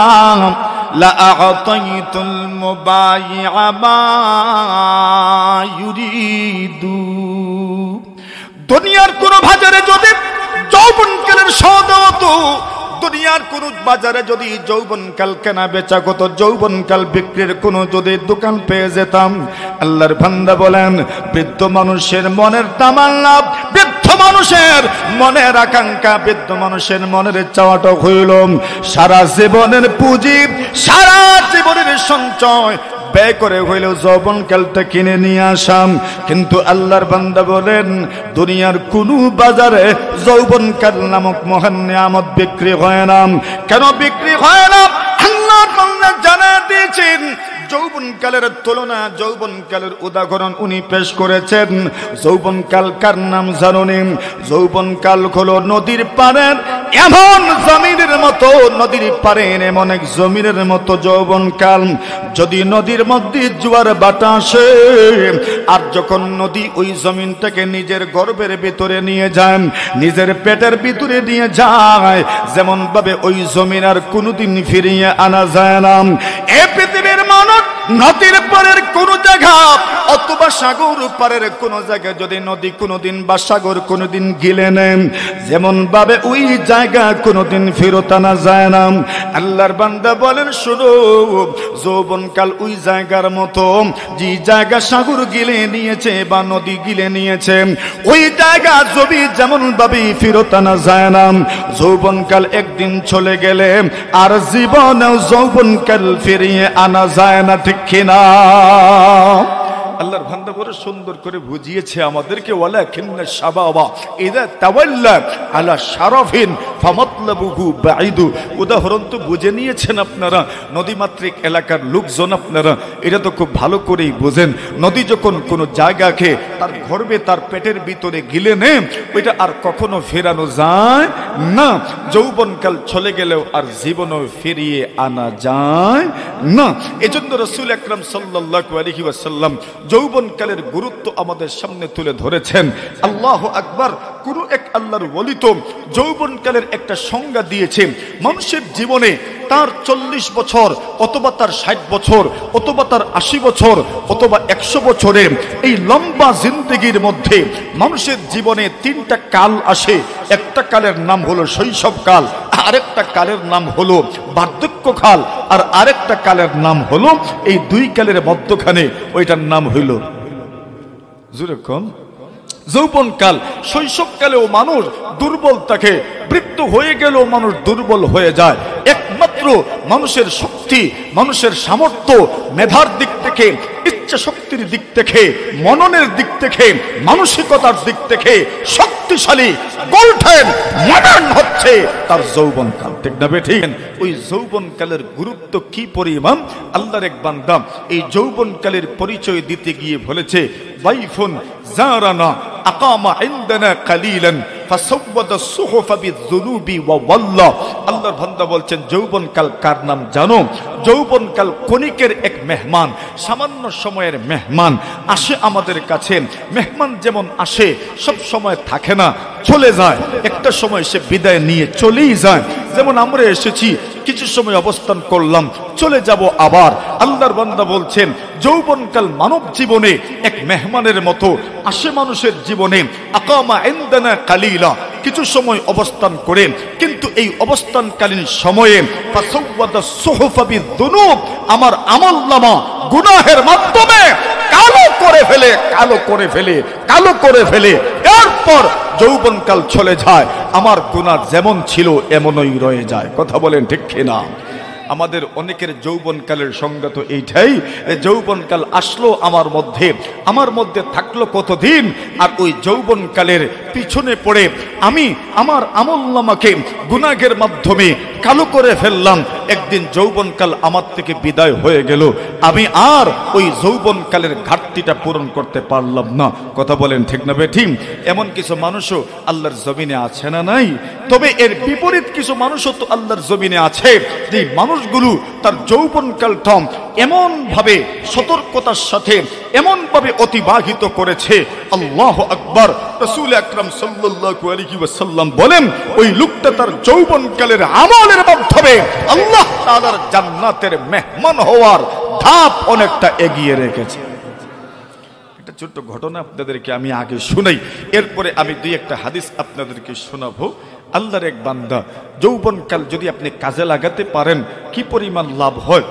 লা আ'তাইতুল মুবাইআ মা ইউরিদু। দুনিয়ার কোন বাজারে যদি যৌবনকালের সওদা হতো, দুনিয়ার কোন বাজারে যদি যৌবনকাল কেনা বেচা কত, যৌবনকাল বিক্রির কোন যদি দোকান পেয়ে যেতাম, আল্লাহর বান্দা বলেন বৃদ্ধ মানুষের মনের তামান্না, বৃদ্ধ মানুষের মনের আকাঙ্ক্ষা, বৃদ্ধ মানুষের মনের চাওয়াটা হইল সারা জীবনের পুঁজি, সারা জীবনের সঞ্চয় ব্যয় করে হইলেও যৌবনকালটা কিনে নিয়ে আসাম। কিন্তু আল্লাহর বান্দা বলেন, দুনিয়ার কোন বাজারে যৌবনকাল নামক মহান নিয়ামত বিক্রি হয় না। কেন বিক্রি হয় না? আল্লাহ জানা দিয়েছেন। যৌবনকালের তুলনা, যৌবনকালের উদাহরণ উনি পেশ করেছেন। যৌবনকাল কার নাম জানেন? যৌবনকাল হলো নদীর পাড়ের এমন জমিনের মতো, নদীর পাড়ের এমন এক জমিনের মতো যৌবনকাল। যদি নদীর মধ্যে জোয়ার বাতাসে, আর যখন নদী ওই জমিনটাকে নিজের গর্ভের ভিতরে নিয়ে যায়, নিজের পেটের ভিতরে নিয়ে যায়, যেমন ভাবে ওই জমিন আর কোনোদিন ফিরিয়ে আনা যায় না। এই পৃথিবীর মানুষ নদীর পারের কোন জায়গা অথবা সাগর পারের কোন জায়গায় যদি নদী কোনদিন বা সাগর কোনদিন গিলে নেন, যেমন ভাবে ওই জায়গা কোনদিন ফেরত আনা যায় না। আল্লাহর বান্দা বলেন, শুনো, যৌবনকাল ওই জায়গার মতো, যে জায়গা সাগর গিলে নিয়েছে বা নদী গিলে নিয়েছে, ওই জায়গা জমি যেমন ভাবে ফেরত আনা যায় না। যৌবনকাল একদিন চলে গেলে আর জীবনেও যৌবনকাল ফিরিয়ে আনা যায় না, ঠিক কিনা? আল্লাহর বান্দা বড় সুন্দর করে বুঝিয়েছে আমাদেরকে, ওয়ালাকিন্না শাবাবা ইযা তাওয়াল্লা আলা শারাফিন ফামাতলা মাতলাবুহু বাঈদু। উদাহরণ তো বুঝে নিয়েছেন আপনারা, নদীমাতৃক এলাকার লোকজন আপনারা এটা তো খুব ভালো করেই বোঝেন। নদী যখন কোনো জায়গাকে তার গর্ভে তার পেটের ভিতরে গিলে নেয়, ওইটা আর কখনো ফেরানো যায় না। যৌবনকাল চলে গেলেও আর জীবনও ফিরিয়ে আনা যায় না। এজন্য রাসূল আকরাম সাল্লাল্লাহু আলাইহি ওয়াসাল্লাম যৌবনকালের গুরুত্ব আমাদের সামনে তুলে ধরেছেন। আল্লাহু আকবার। কোন এক আল্লাহর ওলি তো যৌবনকালের একটা সংজ্ঞা দিয়েছে, মানুষের জীবনে তার 40 বছর অথবা তার 60 বছর অথবা তার 80 বছর অথবা 100 বছরের এই লম্বা জিন্দেগির মধ্যে মানুষের জীবনে 3টা কাল আসে। একটা কালের নাম হলো শৈশবকাল, আরেকটা কালের নাম হলো বার্ধক্যকাল, আর আরেকটা কালের নাম হলো এই 2 কালের মধ্যখানে, ওইটার নাম হইল যেরকম যৌবনকাল। শৈশবকালেও মানুষ দুর্বল থাকে, বৃদ্ধ হয়ে গেলেও মানুষ দুর্বল হয়ে যায়। একমাত্র মানুষের শক্তি, মানুষের সামর্থ্য, মেধার দিক থেকে, ইচ্ছা শক্তির দিক থেকে, মননের দিক থেকে, মানসিকতার দিক থেকে শক্তিশালী গোল্ডেন মডার্ন হচ্ছে তার যৌবনকাল। ঠিক না ঠিক? ওই যৌবনকালের গুরুত্ব কি পরিমাণ, আল্লাহর এক বান্দা এই যৌবনকালের পরিচয় দিতে গিয়ে বলেছে, বাইফুন জারানা আকামা ইনদানা কালিলান ফাসাওয়াদা সুহুফা বিযুনুবি ওয়া ওয়াল্লাহ। আল্লাহর বান্দা বলছেন যৌবনকাল কার নাম জানো? যৌবনকাল ক্ষণিকের এক মেহমান, সামান্য সময়ের মেহমান আসে আমাদের কাছে। মেহমান যেমন আসে সব সময় থাকে না, চলে যায়, একটা সময় সে বিদায় নিয়ে চলেই যায়। যেমন আমরা এসেছি, কিছু সময় অবস্থান করলাম, চলে যাব আবার। আল্লাহর বান্দা বলছেন যৌবনকাল মানব জীবনে এক মেহমানের মতো আসে মানুষের জীবনে। আকামা ইনদানা কালিলা, কিছু সময় অবস্থান করেন, কিন্তু এই অবস্থানকালীন সময়ে ফাসাওয়াদা সুহুফা বিযুনুব, আমার আমলনামা গুনাহের মাধ্যমে কালো করে ফেলে, কালো করে ফেলে, কালো করে ফেলে। এরপর যৌবনকাল চলে যায়, আমার গুনাহ যেমন ছিল এমনই রয়ে যায়। কথা বলেন ঠিক কিনা? আমাদের অনেকের যৌবনকালের সংজ্ঞা তো এইটাই, যৌবনকাল আসলো আমার মধ্যে থাকলো কতদিন, আর ওই যৌবনকালের পিছনে পড়ে আমি আমার আমলনামাকে গুনাহের মাধ্যমে কালো করে ফেললাম। একদিন যৌবনকাল আমার থেকে বিদায় হয়ে গেল, আমি আর ওই যৌবনকালের ঘাটতিটা পূরণ করতে পারলাম না। কথা বলেন ঠিক না বেঠিক? এমন কিছু মানুষও আল্লাহর জমিনে আছে না নাই? তবে এর বিপরীত কিছু মানুষও তো আল্লাহর জমিনে আছে, যে মানুষগুলো তার যৌবনকালটা এমন ভাবে সতর্কতার সাথে এমন ভাবে অতিবাহিত করেছে, আল্লাহু আকবার। রাসূল আকরাম সাল্লাল্লাহু আলাইহি ওয়াসাল্লাম বলেন, ওই লোকটা তার যৌবনকালের আমলের মাধ্যমে আল্লাহ তাআলার জান্নাতের মেহমান হওয়ার ধাপ অনেকটা এগিয়ে রেখেছে। একটা ছোট্ট ঘটনা আপনাদেরকে আমি আগে শুনাই, এরপরে আমি 2-1টা হাদিস আপনাদেরকে শোনাবো। আল্লাহর এক বান্দা যৌবনকাল যদি আপনি কাজে লাগাতে পারেন কি পরিমাণ লাভ হয়।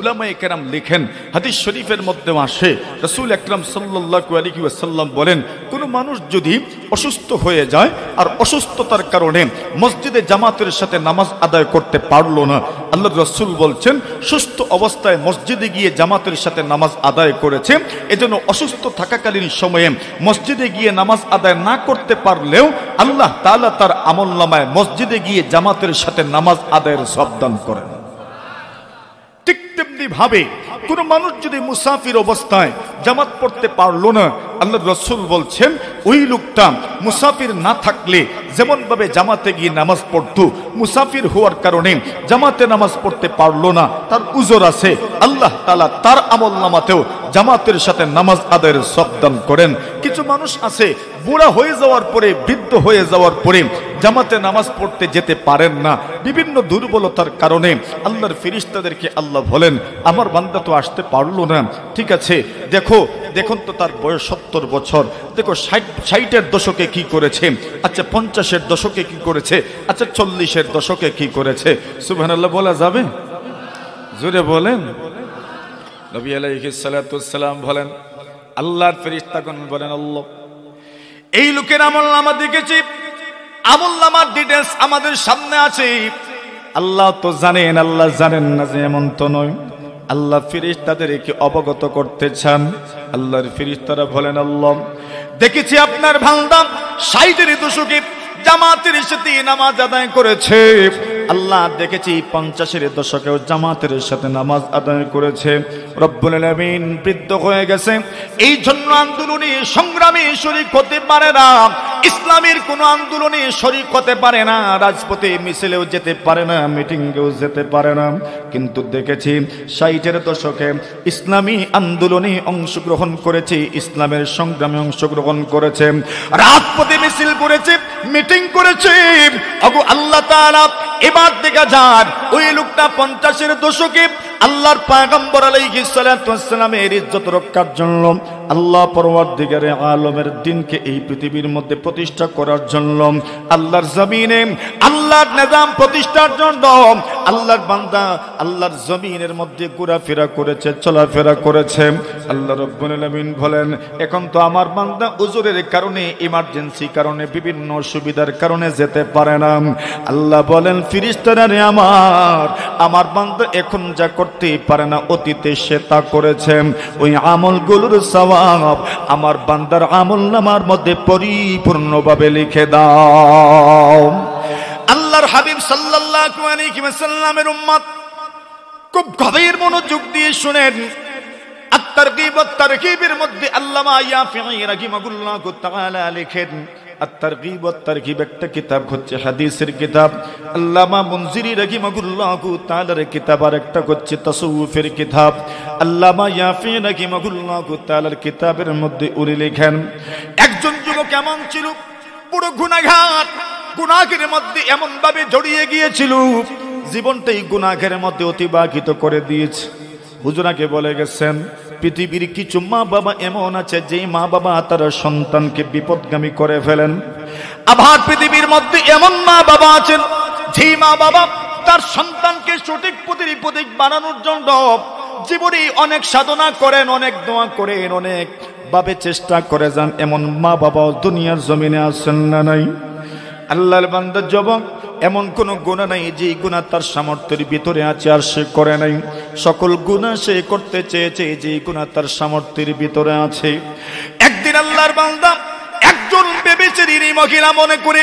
উলামায়ে কেরাম লিখেন, হাদিস শরীফের মধ্যে আসে, রাসূল আকরাম সাল্লাল্লাহু আলাইহি ওয়াসাল্লাম বলেন, কোন মানুষ যদি অসুস্থ হয়ে যায় আর অসুস্থতার কারণে মসজিদে জামাতের সাথে নামাজ আদায় করতে পারলো না, আল্লাহর রাসূল বলছেন সুস্থ অবস্থায় মসজিদে গিয়ে জামাতের সাথে নামাজ আদায় করেছে, এজন্য অসুস্থ থাকাকালীন সময়ে মসজিদে গিয়ে নামাজ আদায় না করতে পারলেও আল্লাহ তাআলা তার আমলনামায় মসজিদে গিয়ে জামাতের সাথে নামাজ আদায়ের সওয়াব দান করেন। ঠিক তেমনি ভাবে কোন মানুষ যদি মুসাফির অবস্থায় জামাত পড়তে পারলো না, আল্লাহর রাসূল বলছেন ওই লোকটা মুসাফির না থাকলে যেমন ভাবে জামাতে গিয়ে নামাজ পড়তো, মুসাফির হওয়ার কারণে জামাতে নামাজ পড়তে পারলো না, তার উজর আছে, আল্লাহ তাআলা তার আমলনামাতেও জামাতের সাথে নামাজ আদায়ের সওয়াব দান করেন। কিছু মানুষ আছে বুড়া হয়ে যাওয়ার পরে, বৃদ্ধ হয়ে যাওয়ার পরে জামাতে নামাজ পড়তে যেতে পারেন না, বিভিন্ন দুর্বলতার কারণে। আল্লাহর ফেরেশতাদেরকে আল্লাহ বলেন, আমার বান্দা তো আসতে পারলো না, ঠিক আছে, দেখুন তো তার বয়স 70 বছর, দেখো 60-এর দশকে কি করেছে, আচ্ছা 50-এর দশকে কি করেছে, আচ্ছা 40-এর দশকে কি করেছে। সুবহানাল্লাহ বলা যাবে? জোরে বলেন। নবী আলাইহিস সালাতু ওয়াস সালাম বলেন, আল্লাহর ফেরেশতাগণ বলেন, আল্লাহ এই লোকের আমলনামা দেখেছি, আমলনামার ডিটেইলস আমাদের সামনে আছে, আল্লাহ তো জানেন, আল্লাহ জানেন না যে এমন তো নয়। আল্লাহ ফেরেশতাদেরকে অবগত করতে চান। আল্লাহর ফেরেশতারা বলেন, আল্লাহ দেখেছি আপনার বান্দা 60-এর দশকে জামাতের সাথে নামাজ আদায় করেছে। আল্লাহ দেখেছি 50-এর দশকেও জামাতের সাথে নামাজ আদায় করেছে। রব্বুল আলামিন বৃদ্ধ হয়ে গেছে, এই জন্য আন্দোলনে সংগ্রামে শরীক হতে পারে না, ইসলামের কোন আন্দোলনে শরীক হতে পারে না, রাজপথে মিছিলেও যেতে পারে না, মিটিংয়েও যেতে পারে না। কিন্তু দেখেছি 60-এর দশকে ইসলামী আন্দোলনে অংশগ্রহণ করেছে, ইসলামের সংগ্রামে অংশগ্রহণ করেছে, রাজপথে মিছিল করেছে, মিটিং করেছে। ওগো আল্লাহ তাআলা, এবার দেখা যায় ওই লোকটা 50-এর দশকে আল্লাহর পয়গম্বর আলাইহিস সালাতু ওয়াস সালামের ইজ্জত রক্ষার জন্য, আল্লাহ পরওয়ারদিগারে আলমের দ্বীনকে এই পৃথিবীর মধ্যে প্রতিষ্ঠা করার জন্য, আল্লাহর জমিনে আল্লাহর নিজাম প্রতিষ্ঠার জন্য আল্লাহর বান্দা আল্লাহর জমিনের মধ্যে ঘোরাফেরা করেছে, চলাফেরা করেছে। আল্লাহ রাব্বুল আলামিন বলেন, এখন তো আমার বান্দা উজুরের কারণে, ইমার্জেন্সি কারণে, বিভিন্ন অসুবিধার কারণে যেতে পারে না। আল্লাহ বলেন, ফেরেশতারা রে আমার বান্দা এখন যা করতে পারে না, অতীতে সে তা করেছে, ওই আমলগুলোর সওয়াব আমার বান্দার আমলনামার মধ্যে পরিপূর্ণভাবে লিখে দাও। আল্লাহর হাবিব সাল্লাল্লাহু আলাইহি ওয়াসাল্লামের উম্মত খুব গভীর মনোযোগ দিয়ে শুনেন। আত-তারগীব ওয়াত-তারহীবের মধ্যে আল্লামা ইয়াফিঈ রাহিমাহুল্লাহু তাআলা লিখেন, আত-তারগীব ওয়াত-তারহীব একটা কিতাব হচ্ছে হাদিসের কিতাব, আল্লামা মুনজিরি রাহিমাহুল্লাহু তাআলার কিতাব, আর একটা হচ্ছে তাসাউফের কিতাব। আল্লামা ইয়াফিঈ রাহিমাহুল্লাহু তাআলার কিতাবের মধ্যে উনি লেখেন, একজন যুবক এমন ছিল, পুরো গুনাহগার, গুনাহের মধ্যে এমন ভাবে জড়িয়ে গিয়েছিল, জীবনটাই গুনাহের মধ্যে অতিবাহিত করে দিয়েছে। হুজুরাকে বলে গেছেন, পৃথিবীর কিছু মা বাবা এমন আছে যে মা বাবা তার সন্তানকে বিপদগামী করে ফেলেন, আবার পৃথিবীর মধ্যে এমন মা বাবা আছেন যে মা বাবা তার সন্তানকে সঠিক পথের পথিক বানানোর জন্য জীবনে অনেক সাধনা করেন, অনেক দোয়া করেন, অনেক ভাবে চেষ্টা করে যান। এমন মা বাবাও দুনিয়ার জমিনে আছেন না নাই? আল্লাহর বান্দা যুবক, এমন কোন গুনাহ নাই যে গুনাহ তার সামর্থ্যের ভিতরে আছে আর সে করে নাই। সকল গুনাহ সে করতে চেয়েছে যে গুনাহ তার সামর্থ্যের ভিতরে আছে। একদিন আল্লাহর বান্দা একজন ব্যভিচারিণী মহিলা মনে করে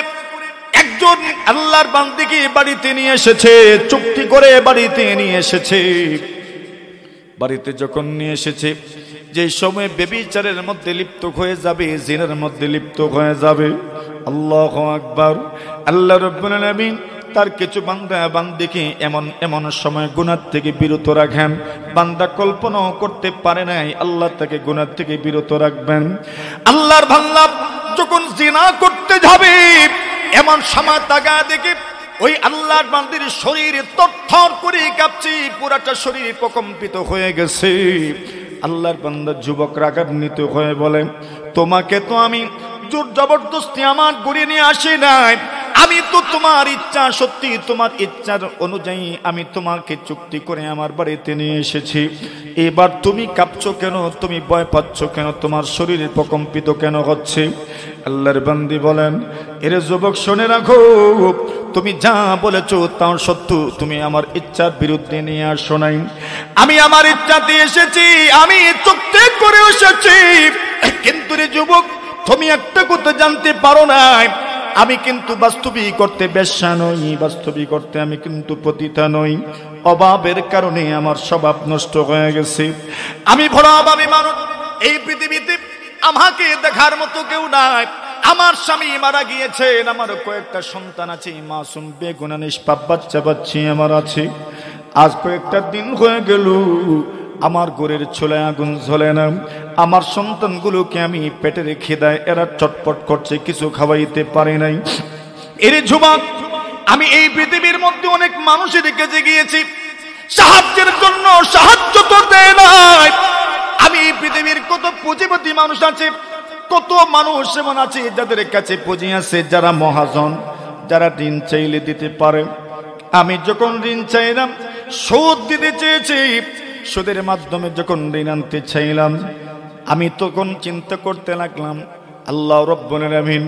একজন আল্লাহর বান্দিকে বাড়িতে নিয়ে এসেছে, চুক্তি করে বাড়িতে নিয়ে এসেছে। বাড়িতে যখন নিয়ে এসেছে, যে সময় ব্যভিচারের মধ্যে লিপ্ত হয়ে যাবে, জিনার মধ্যে লিপ্ত হয়ে যাবে, আল্লাহু আকবার। আল্লাহ রাব্বুল আলামিন তার কিছু বান্দা বান্দিকে এমন এমন সময় গুনাহ থেকে বিরত রাখেন, বান্দা কল্পনাও করতে পারে নাই আল্লাহ তাকে গুনাহ থেকে বিরত রাখবেন। আল্লাহর বান্দা যখন জিনা করতে যাবে, এমন সময় তাকায় দেখে ওই আল্লাহর বান্দির শরীর থরথর করে কাঁপছে, পুরাটা শরীর প্রকম্পিত হয়ে গেছে। আল্লাহর বান্দা যুবক রাগান্বিত হয়ে বলে, তোমাকে তো আমি জোর জবরদস্তি আমার গড়িয়ে নিয়ে আসি নাই, আমি তো তোমার ইচ্ছা, সত্যি তোমার ইচ্ছার অনুযায়ী আমি তোমাকে চুক্তি করে আমার বাড়িতে নিয়ে এসেছি। এবার তুমি কাঁপছো কেন? তুমি ভয় পাচ্ছ কেন? তোমার শরীরে প্রকম্পিত কেন হচ্ছে? আল্লাহর বান্দি বলেন, এরে যুবক শুনে রাখো, তুমি যা বলেছো তাও সত্য, তুমি আমার ইচ্ছার বিরুদ্ধে নিয়ে আসো নাই, আমি আমার ইচ্ছাতে এসেছি, আমি চুক্তি করে এসেছি। কিন্তু রে যুবক, তুমি একটা কথা জানতে পারো না, আমি কিন্তু বাস্তবিক করতে বেশ্যা নই, বাস্তবিক করতে আমি কিন্তু পতিতা নই। অভাবের কারণে আমার স্বভাব নষ্ট হয়ে গেছে, আমি বড় অভাবী মানুষ। এই পৃথিবীতে আমাকে দেখার মতো কেউ নাই। আমার স্বামী মারা গিয়েছেন, আমার কয়েকটা সন্তান আছে, মাসুম বেগুনা নিষ্পাপ বাচ্চা বাচ্চি আমার আছে। আজ কয়েকটা দিন হয়ে গেল আমার ঘরের চুলায় আগুন জ্বলে না, আমার সন্তানগুলোকে আমি পেটে রেখে দেয়, এরা চটপট করছে, কিছু খাওয়াইতে পারে নাই। এর যুবক, আমি এই পৃথিবীর মধ্যে অনেক মানুষের কাছে গিয়েছি, সাহায্যের জন্য সাহায্য তো দেয় নাই। আমি এই পৃথিবীর কত পুঁজিপতি মানুষ আছে, কত মানুষ এমন আছে যাদের কাছে পুঁজি আছে, যারা মহাজন, যারা ঋণ চাইলে দিতে পারে। আমি যখন ঋণ চাইলাম, সুদ দিতে চেয়েছি, সুদের মাধ্যমে যখন ঋণ আনতে চাইলাম, আমি তখন চিন্তা করতে লাগলাম, আল্লাহ রাব্বুল আলামিন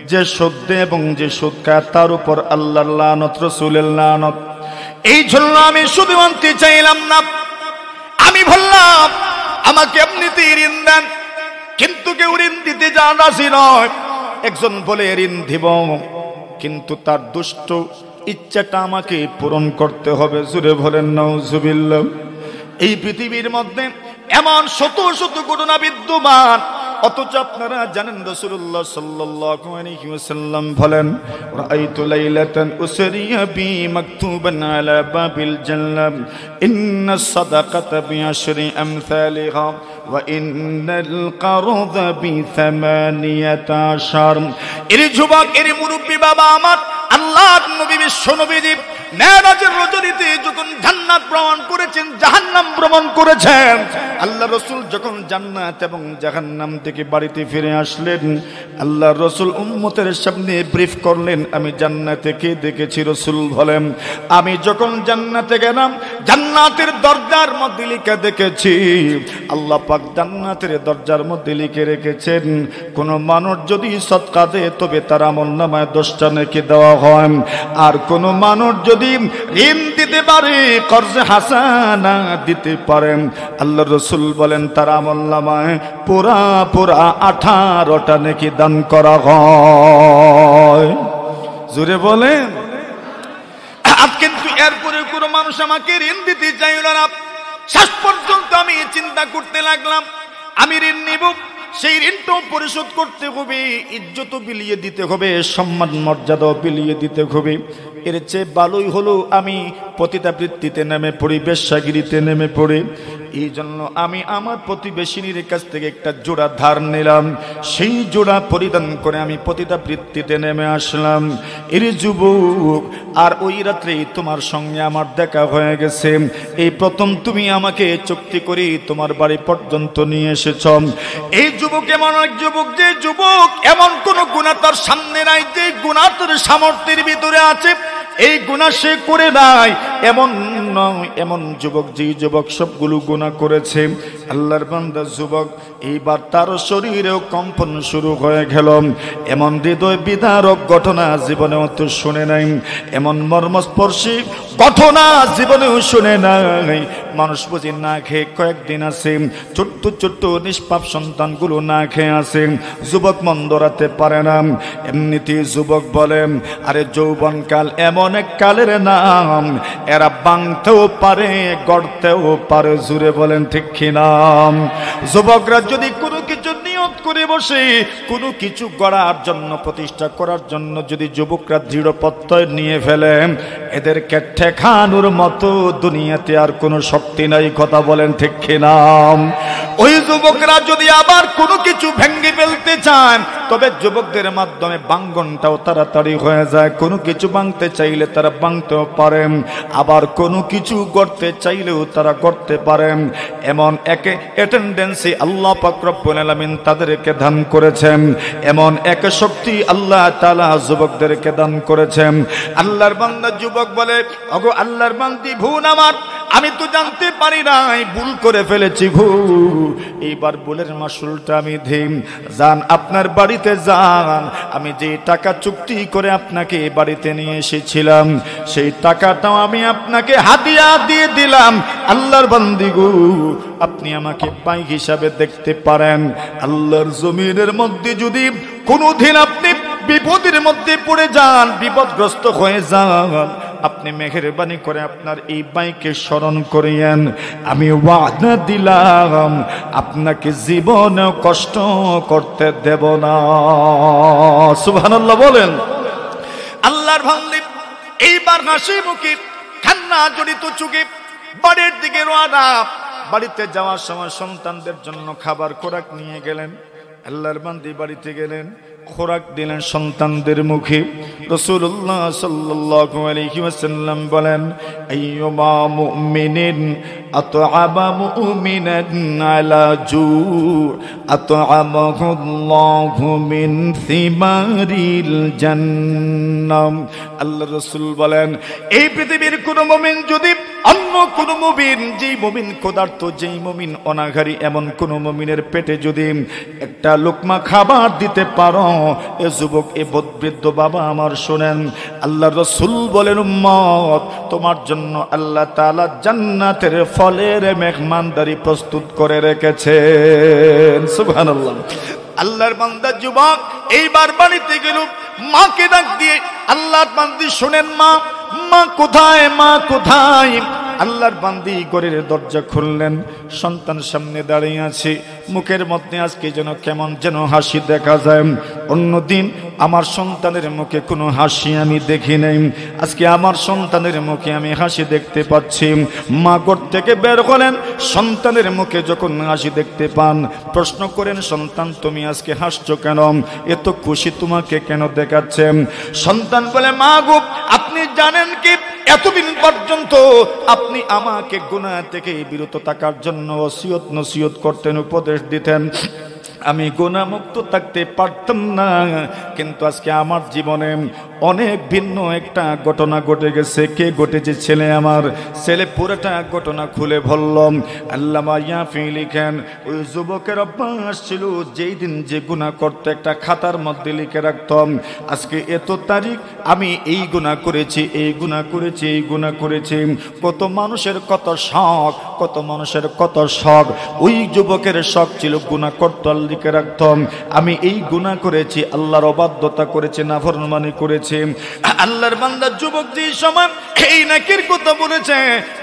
যে সুদ দেয় এবং যে সুদ খায় তার উপর আল্লাহর লানত, রাসূলের লানত। এই জন্য আমি সুদ আনতে চাইলাম না। আমি বললাম, আমাকে এমনিতে ঋণ দেন, কিন্তু কেউ ঋণ দিতে রাজি নয়। একজন বলে ঋণ দিব, কিন্তু তার দুষ্ট ইচ্ছাটা আমাকে পূরণ করতে হবে। জোরে বলেন নাউজুবিল্লাহ। এই পৃথিবীর মধ্যে এমন শত শত ঘটনা বিদ্যমান, অথচ আপনারা জানেন রাসূলুল্লাহ সাল্লাল্লাহু আলাইহি ওয়াসাল্লাম বলেন, রাআইতু লাইলাতান উসরিয়া বি মাকতুবান আলা বাবিল জান্নাহ ইন্নাস সাদাকাতা বিআশরি আমসালিহা ওয়া ইন্নাল কারযা বি8 এর যুবক, এর মুরব্বী বাবা আমার, আল্লাহর নবী বিশ্ব নবীজি মেরাজের রজনীতে যখন জান্নাত ভ্রমণ করেছেন, জাহান্নাম ভ্রমণ করেছেন, আল্লাহ রাসূল যখন জান্নাত এবং জাহান্নাম থেকে বাড়িতে ফিরে আসলেন, আল্লাহ রাসূল উম্মতের সামনে ব্রিফ করলেন, আমি জান্নাতে কে দেখেছি? রাসূল বলেন, আমি যখন জান্নাতে গেলাম জান্নাতের দরজার মধ্যে লিখে দেখেছি, আল্লাহ পাক জান্নাতের দরজার মধ্যে লিখে রেখেছেন, কোন মানুষ যদি সদকা দেয় তবে তার আমলনামায় 10টা নেকি দেওয়া হয়, আর কোন মানুষ যদি ঋণ দিতে পারে, কর্জে হাসানা দিতে পারে, আল্লাহ রাসূল বলেন তার আমলনামায় পুরা 18টা নেকি দান করা হয়। জোরে বলেন। আজ কিন্তু এরপরে কোনো মানুষ আমাকে ঋণ দিতে চাইল না। শেষ পর্যন্ত আমি চিন্তা করতে লাগলাম, আমি ঋণ নিব, সেই ঋণটাও পরিশোধ করতে হবে, ইজ্জত বিলিয়ে দিতে হবে, সম্মান মর্যাদাও বিলিয়ে দিতে হবে। এর চেয়ে ভালোই হলো আমি পতিতাবৃত্তিতে নেমে পড়ি, বেশ্যাগিরিতে নেমে পড়ি। এই জন্য আমি আমার প্রতিবেশিনীর কাছ থেকে একটা জোড়া ধার নিলাম, সেই জোড়া পরিধান করে আমি পতিতাবৃত্তিতে নেমে আসলাম। এর যুবক, আর ওই রাত্রেই তোমার সঙ্গে আমার দেখা হয়ে গেছে, এই প্রথম তুমি আমাকে চুক্তি করি তোমার বাড়ি পর্যন্ত নিয়ে এসেছ। এই যুবক এমন এক যুবক, যে যুবক এমন কোন গুনাহ তার সামনে নাই, যে গুনাহ তার সামর্থ্যের ভিতরে আছে, এই গুনাহ সে করে নাই এমন নয়। এমন যুবক, যে যুবক সবগুলো গুনাহ করেছে। আল্লাহর বান্দা যুবক, এইবার তার শরীরেও কম্পন শুরু হয়ে গেল। এমন হৃদয় বিদারক ঘটনা জীবনেও তো শুনে নাই, এমন মর্মস্পর্শী ঘটনা জীবনেও শুনে নাই। মানুষ বুঝি না খেয়ে কয়েকদিন আছে, ছোট্ট ছোট্ট নিষ্পাপ সন্তানগুলো না খেয়ে আছে, যুবক মন ধরাতে পারে না। এমনিতে যুবক বলে, আরে যৌবনকাল এমন এক কালের নাম, এরা ভাঙতেও পারে গড়তেও পারে। জুড়ে বলেন ঠিক কিনা? যুবকরা যদি কোনো কিছু নিয়ত করে বসে, কোনো কিছু গড়ার জন্য, প্রতিষ্ঠা করার জন্য যদি যুবকরা দৃঢ় প্রত্যয় নিয়ে ফেলে, এদেরকে ঠেকানোর মতো দুনিয়াতে আর কোনো শক্তি নাই। কথা বলেন ঠিক কিনা? ওই যুবকরা যদি আবার কোনো কিছু ভেঙে ফেলতে চান, তবে যুবকদের মাধ্যমে ভাঙ্গনটাও তাড়াতাড়ি হয়ে যায়। কোনো কিছু ভাঙতে চাইলে তারা ভাঙতেও পারেন, আবার কোনো কিছু গড়তে চাইলেও তারা গড়তে পারেন। এমন একে টেন্ডেন্সি আল্লাহ পাক রব্বুল আলামিন তাদেরকে দান করেছেন, এমন এক শক্তি আল্লাহ তাআলা যুবকদেরকে দান করেছেন। আল্লাহর বান্দা যুবক বলে, ওগো আল্লাহর বান্দি, ভুল আমার, আমি তো জানতে পারি নাই, ভুল করে ফেলেছি গো। এইবার ভুলের মাসুলটা আমি দিই। যান, আপনার বাড়িতে যান, আমি যে টাকা চুক্তি করে আপনাকে বাড়িতে নিয়ে এসেছিলাম, সেই টাকাটাও আমি আপনাকে হাদিয়া দিয়ে দিলাম। আল্লাহর বান্দি গো, আপনি আমাকে ভাই হিসাবে দেখতে পারেন। আল্লাহর জমিনের মধ্যে যদি কোনোদিন আপনি বিপদের মধ্যে পড়ে যান, বিপদগ্রস্ত হয়ে যান, আপনি মেহেরবানি করে আপনার এই ভাইকে স্মরণ করিয়েন। আমি ওয়াদা দিলাম আপনাকে জীবনে কষ্ট করতে দেব না। সুবহানাল্লাহ বলেন। আল্লাহর বান্দা এইবার হাসি মুখে, কান্না জড়িত চোখে বাড়ির দিকে রওনা। বাড়িতে যাওয়ার সময় সন্তানদের জন্য খাবার খোরাক নিয়ে গেলেন। আল্লাহর বান্দা বাড়িতে গেলেন, খোরাক দিলেন সন্তানদের মুখে। রাসূলুল্লাহ সাল্লাল্লাহু আলাইহি ওয়াসাল্লাম বলেন, আইয়ুমা মুমিনিন আতআবা মুমিনান আলা জু আতআমাহুল্লাহু মিন সিমারিল জান্নাহ। আল্লাহ রাসূল বলেন, এই পৃথিবীর কোন মুমিন যদি অন্য কোন মুমিন, যেই মুমিন ক্ষুধার্ত, যেই মুমিন অনাহারী, এমন কোন মুমিনের পেটে যদি একটা লোকমা খাবার দিতে পারো, এ যুবক, এ বৃদ্ধ বাবা আমার শোনেন, আল্লাহ রাসূল বলেন, উম্মত, তোমার জন্য আল্লাহ তাআলা জান্নাতের ফলের মেহমানদারি প্রস্তুত করে রেখেছেন। সুবহানাল্লাহ। আল্লাহর বান্দা যুবক এইবার বাড়িতে গেল, মাকে ডাক দিয়ে আল্লাহর বান্দি শোনেন মা, মা কোথায়, মা কোথায়? আল্লাহর বান্দি ঘরের দরজা খুললেন, সন্তান সামনে দাঁড়িয়ে আছে, মুখের মধ্যে আজকে যেন কেমন যেন হাসি দেখা যায়। অন্যদিন আমার সন্তানের মুখে কোনো হাসি আমি দেখি নাই, আজকে আমার সন্তানের মুখে আমি হাসি দেখতে পাচ্ছি। মা ঘর থেকে বের হলেন, সন্তানের মুখে যখন হাসি দেখতে পান প্রশ্ন করেন, সন্তান তুমি আজকে হাসছো কেন, এত খুশি তোমাকে কেন দেখাচ্ছে? সন্তান বলে, মা গো আপনি জানেন কি এতদিন পর্যন্ত আপনি আমাকে গুনাহ থেকে বিরত থাকার জন্য ওসিয়ত নসিহত করতেন, উপদেশ দিতেন, আমি গুনাহমুক্ত থাকতে পারতাম না, কিন্তু আজকে আমার জীবনে অনেক ভিন্ন একটা ঘটনা ঘটে গেছে। কে ঘটেছে? ছেলে আমার। ছেলে পুরোটা ঘটনা খুলে বললাম। আল্লামা ইয়াফি লিখেন, ওই যুবকের অভ্যাস ছিল যেই দিন যে গুনাহ করতে একটা খাতার মধ্যে লিখে রাখতাম, আজকে এত তারিখ আমি এই গুনাহ করেছি, এই গুনাহ করেছি, এই গুনাহ করেছি। কত মানুষের কত শখ, কত মানুষের কত শখ। ওই যুবকের শখ ছিল গুনাহ করতে, লিখে রাখতাম আমি এই গুনাহ করেছি, আল্লাহর অবাধ্যতা করেছি, নাফরমানি করেছি। আল্লাহর বান্দা যুবক যে সময় এই নেকির কথা বলেছে,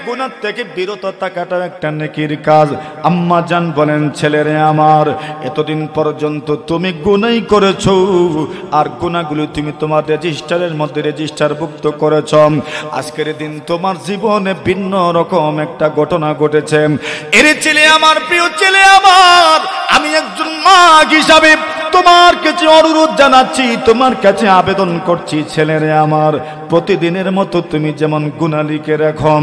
গুনাহ থেকে বিরত থাকাটা একটা নেকির কাজ। আম্মা জান বলেন, ছেলেরে আমার এতদিন পর্যন্ত তুমি গুনাহই করেছো, আর গুনাহগুলো তুমি তোমার রেজিস্টারের মধ্যে রেজিস্টারভুক্ত করেছ। আজকের দিন তোমার জীবনে ভিন্ন রকম একটা ঘটনা ঘটেছে। এর ছেলে আমার, প্রিয় ছেলে আমার, আমি একজন মা হিসাবে তোমার কাছে অনুরোধ জানাচ্ছি, তোমার কাছে আবেদন করছি, ছেলেরে আমার প্রতিদিনের মতো তুমি যেমন গুনাহ লিখে রাখো,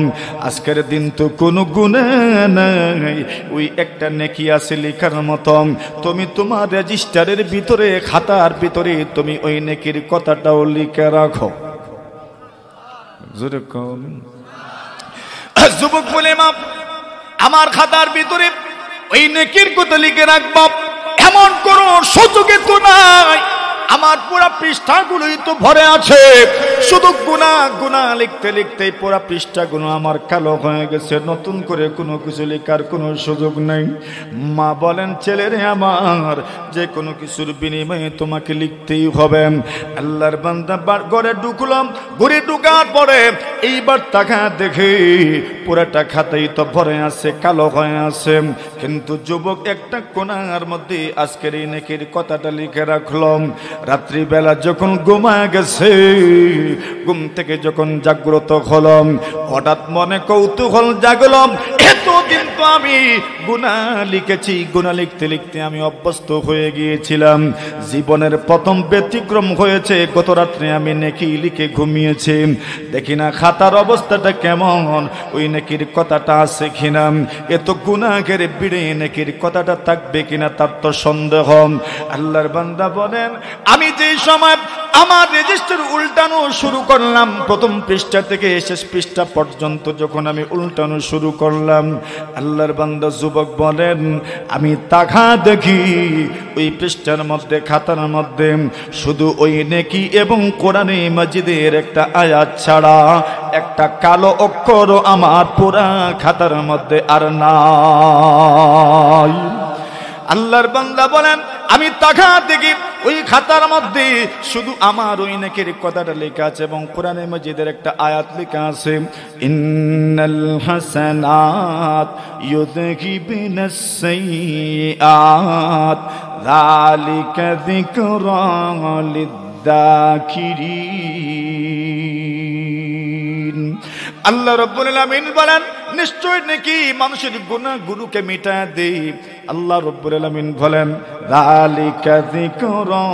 আজকের দিন তো কোনো গুনাহ নাই, ওই একটা নেকি আছে লেখার মতো, তুমি তোমার রেজিস্টারের ভিতরে, খাতার ভিতরে তুমি ওই নেকির কথাটাও লিখে রাখো। জোরে কোন যুবক বলে, মা আমার খাতার ভিতরে ওই নেকির কথা লিখে রাখব এমন কোন সুযোগে তো নাই, আমার পুরা পৃষ্ঠাগুলোই তো ভরে আছে, শুধু গুনাহ গুনাহ লিখতে লিখতে পুরা পৃষ্ঠাগুলো আমার কালো হয়ে গেছে, নতুন করে কোনো কিছু লেখার কোনো সুযোগ নেই। মা বলেন, ছেলেরে আমার যে কোনো কিছুর বিনিময়ে তোমাকে লিখতেই হবে। আল্লাহর বান্দা ঘরে ঢুকলাম, ঘরে ঢুকার পরে এইবার টাকা দেখে পুরাটা খাতাই তো ভরে আছে, কালো হয়ে আছে, কিন্তু যুবক একটা কোণার মধ্যে আজকের এই নেকির কথাটা লিখে রাখলাম। রাত্রিবেলা যখন ঘুমায় গেছে, ঘুম থেকে যখন জাগ্রত হলাম, হঠাৎ মনে কৌতূহল জাগলাম, এতদিন তো আমি গুনাহ লিখেছি, গুনাহ লিখতে লিখতে আমি অভ্যস্ত হয়ে গিয়েছিলাম, জীবনের প্রথম ব্যতিক্রম হয়েছে, গত রাত্রে আমি নেকি লিখে ঘুমিয়েছি, দেখি না খাতার অবস্থাটা কেমন, ওই নেকির কথাটা আছে কিনা, এত গুনাহের ভিড়ে নেকির কথাটা থাকবে কিনা তার তো সন্দেহ। আল্লাহর বান্দা বলেন, আমি যে সময় আমার রেজিস্টার উল্টানো শুরু করলাম, প্রথম পৃষ্ঠা থেকে শেষ পৃষ্ঠা পর্যন্ত যখন আমি উল্টানো শুরু করলাম, আল্লাহর বান্দা যুবক বলেন, আমি তাকা দেখি ওই পৃষ্ঠার মধ্যে, খাতার মধ্যে শুধু ওই নেকি এবং কোরআনে মাজিদের একটা আয়াত ছাড়া একটা কালো অক্ষরও আমার পুরা খাতার মধ্যে আর নাই। আল্লাহর বান্দা বলেন, আমি তাকা দেখি ওই খাতার মধ্যে শুধু আমার ওই নেকির কথাটা লেখা আছে এবং কোরআনে মাজিদের একটা আয়াত লেখা আছে, ইন্নাল হাসানাত ইউযহিবুনাস সাইয়্যাত যালিকা যিকরা লিয-যাকিরিন। আল্লাহ রাব্বুল আলামিন বলেন, নিশ্চয় নাকি মানুষের গুনাহগুলোকে মিটায় দেই। আল্লাহ রাব্বুল আলামিন বলেন, যালিকা যিকরা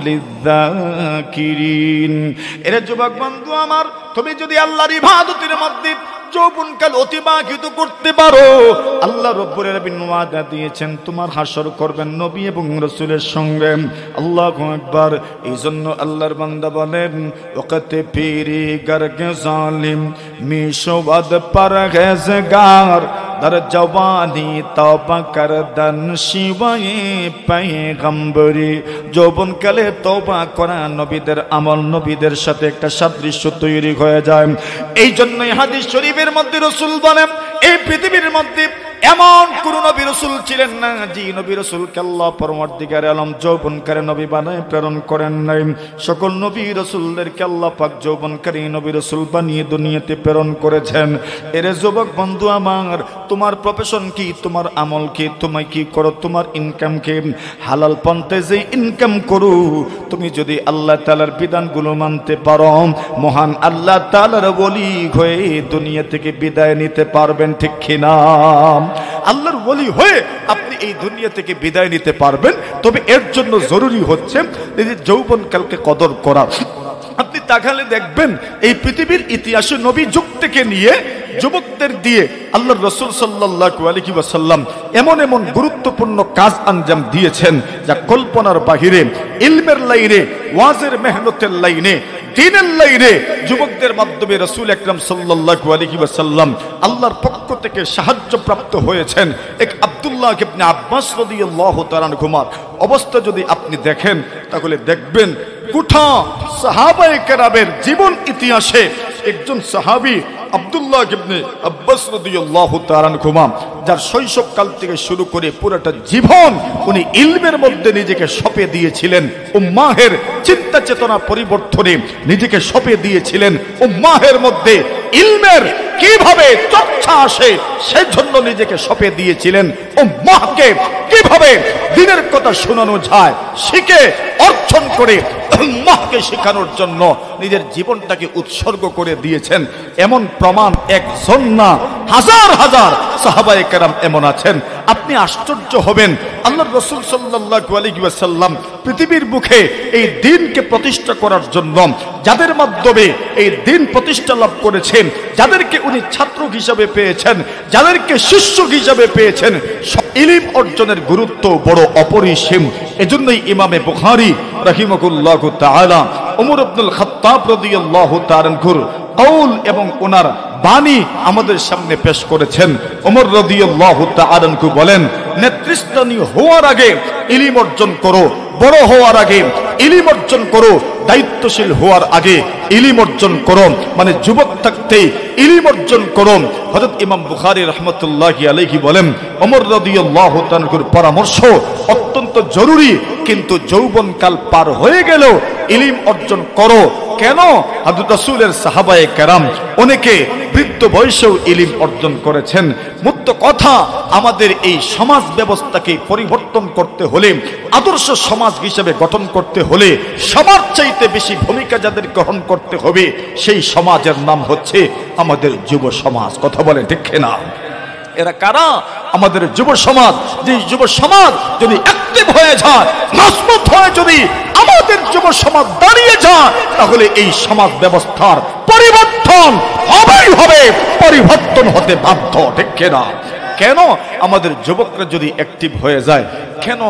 লিয-যাকিরিন। এরে যুবক বন্ধু আমার, তুমি যদি আল্লাহর ইবাদতের মধ্যে যৌবনকাল অতিবাহিত করতে পারো, আল্লাহ রাব্বুল আলামিন ওয়াদা দিয়েছেন তোমার হাসর করবেন নবী এবং রাসূলের সঙ্গে। আল্লাহু আকবার। এইজন্য আল্লাহর বান্দা বলেন, ওয়াকাতে পীরি গরগে জালিম মিশওয়াদ পরহেজগার দর জওয়ানি তওবা করদন শিবায়ে পয়গম্বরি। যৌবনকালে তওবা করা নবীদের আমল, নবীদের সাথে একটা সাদৃশ্য তৈরি হয়ে যায়। এই জন্যই হাদিস শরীফের মধ্যে রাসূল বলেন, এই পৃথিবীর মধ্যে এমন কোন নবী রাসূল ছিলেন না যে নবী রাসূলকে আল্লাহ পরওয়ারদিগার আলম যৌবনকারী নবী বানায় প্রেরণ করেন নাই। সকল নবী রাসূলদেরকে আল্লাহ পাক যৌবনকারী নবী রাসূল বানিয়ে দুনিয়াতে প্রেরণ করেছেন। এরে যুবক বন্ধু আমার, তোমার প্রফেশন কি, তোমার আমল কি, তুমি কি করো, তোমার ইনকাম কি? হালাল পন্থে যে ইনকাম করো, তুমি যদি আল্লাহ তাআলার বিধানগুলো মানতে পারো, মহান আল্লাহ তাআলার ওলি হয়ে দুনিয়া থেকে বিদায় নিতে পারবেন, ঠিক কিনা? আল্লাহর ওলি হয়ে আপনি এই দুনিয়া থেকে বিদায় নিতে পারবেন। তবে এর জন্য জরুরি হচ্ছে এই যে যৌবনকালকে কদর করা। আপনি তাকালে দেখবেন এই পৃথিবীর ইতিহাসে নবী যুগ থেকে নিয়ে যুবকদের দিয়ে আল্লাহর রাসূল সাল্লাল্লাহু আলাইহি ওয়াসাল্লাম এমন এমন গুরুত্বপূর্ণ কাজ আঞ্জাম দিয়েছেন যা কল্পনার বাহিরে। ইলমের লাইনে, ওয়াজের মেহনতের লাইনে, দ্বীনের লাইনে যুবকদের মাধ্যমে রাসূল আকরাম সাল্লাল্লাহু আলাইহি ওয়াসাল্লাম আল্লাহর পক্ষ থেকে সাহায্য প্রাপ্ত হয়েছেন। এক আব্দুল্লাহ ইবনে আব্বাস রাদিয়াল্লাহু তাআলা আনহুমার অবস্থা যদি আপনি দেখেন তাহলে দেখবেন গোটা সাহাবায়ে কেরামের জীবন ইতিহাসে একজন সাহাবী আব্দুল্লাহ ইবনে আব্বাস রাদিয়াল্লাহু তাআলা আনহুমা, যার শৈশবকাল থেকে শুরু করে পুরোটা জীবন উনি ইলমের মধ্যে নিজেকে সঁপে দিয়েছিলেন, উম্মাহের চিন্তা চেতনা পরিবর্তনে নিজেকে সঁপে দিয়েছিলেন, উম্মাহের মধ্যে ইলমের কিভাবে চর্চা আসে সেজন্য নিজেকে সঁপে দিয়েছিলেন, উম্মাহকে কিভাবে দ্বীনের কথা শোনানো যায় শিখে অর্জন করে উম্মাহকে শেখানোর জন্য নিজের জীবনটাকে উৎসর্গ করে দিয়েছেন। এমন প্রমাণ একজন না, হাজার হাজার সাহাবায়ে কেরাম এমন আছেন। আপনি আশ্চর্য হবেন, আল্লাহর রাসূল সাল্লাল্লাহু আলাইহি ওয়াসাল্লাম পৃথিবীর মুখে এই দ্বীনকে প্রতিষ্ঠা করার জন্য যাদের মাধ্যমে এই দ্বীন প্রতিষ্ঠা লাভ করেছেন, যাদেরকে উনি ছাত্র হিসাবে পেয়েছেন, যাদেরকে শিষ্য হিসাবে পেয়েছেন, ইলম অর্জনের গুরুত্ব বড় অপরিসীম। এজন্যই ইমামে বুখারী রাহিমাহুল্লাহু তাআলা ওমর ইবনুল খাত্তাব রাদিয়াল্লাহু তাআলা আনহুর কওল এবং ওনার বাণী আমাদের সামনে পেশ করেছেন। ওমর রাদিয়াল্লাহু তাআলা আনহু বলেন, নেতৃস্থানীয় হওয়ার আগে ইলম অর্জন করো, বড় হওয়ার আগে ইলম অর্জন করো, দায়িত্বশীল হওয়ার আগে ইলম অর্জন করো, মানে যুবক থাকতে ইলম অর্জন করো। হযরত ইমাম বুখারী রাহমাতুল্লাহি আলাইহি বলেন, ওমর রাদিয়াল্লাহু তাআলা আনহুর পরামর্শ অত্যন্ত জরুরি, কিন্তু যৌবনকাল পার হয়ে গেল ইলম অর্জন করো। কেন? হযরত রাসূলের সাহাবায়ে কেরাম অনেকে বৃদ্ধ বয়সেও ইলম অর্জন করেছেন। মুক্ত কথা, আমাদের এই সমাজ ব্যবস্থাকে পরিবর্তন করতে হলে, আদর্শ সমাজ হিসেবে গঠন করতে হলে সবার চাইতে বেশি ভূমিকা যাদের গ্রহণ করতে হবে সেই সমাজের নাম হচ্ছে আমাদের যুব সমাজ। কথা বলেন ঠিক কিনা? এরা কারা? আমাদের যুব সমাজ। যে যুব সমাজ যদি অ্যাক্টিভ হয়ে যায়, মজবুত হয়ে যদি আমাদের যুব সমাজ দাঁড়িয়ে যায়, তাহলে এই সমাজ ব্যবস্থার পরিবর্তন হবেই হবে, পরিবর্তন হতে বাধ্য, ঠিক কিনা? কেন? আমাদের যুবকরা যদি অ্যাক্টিভ হয়ে যায়। কেন?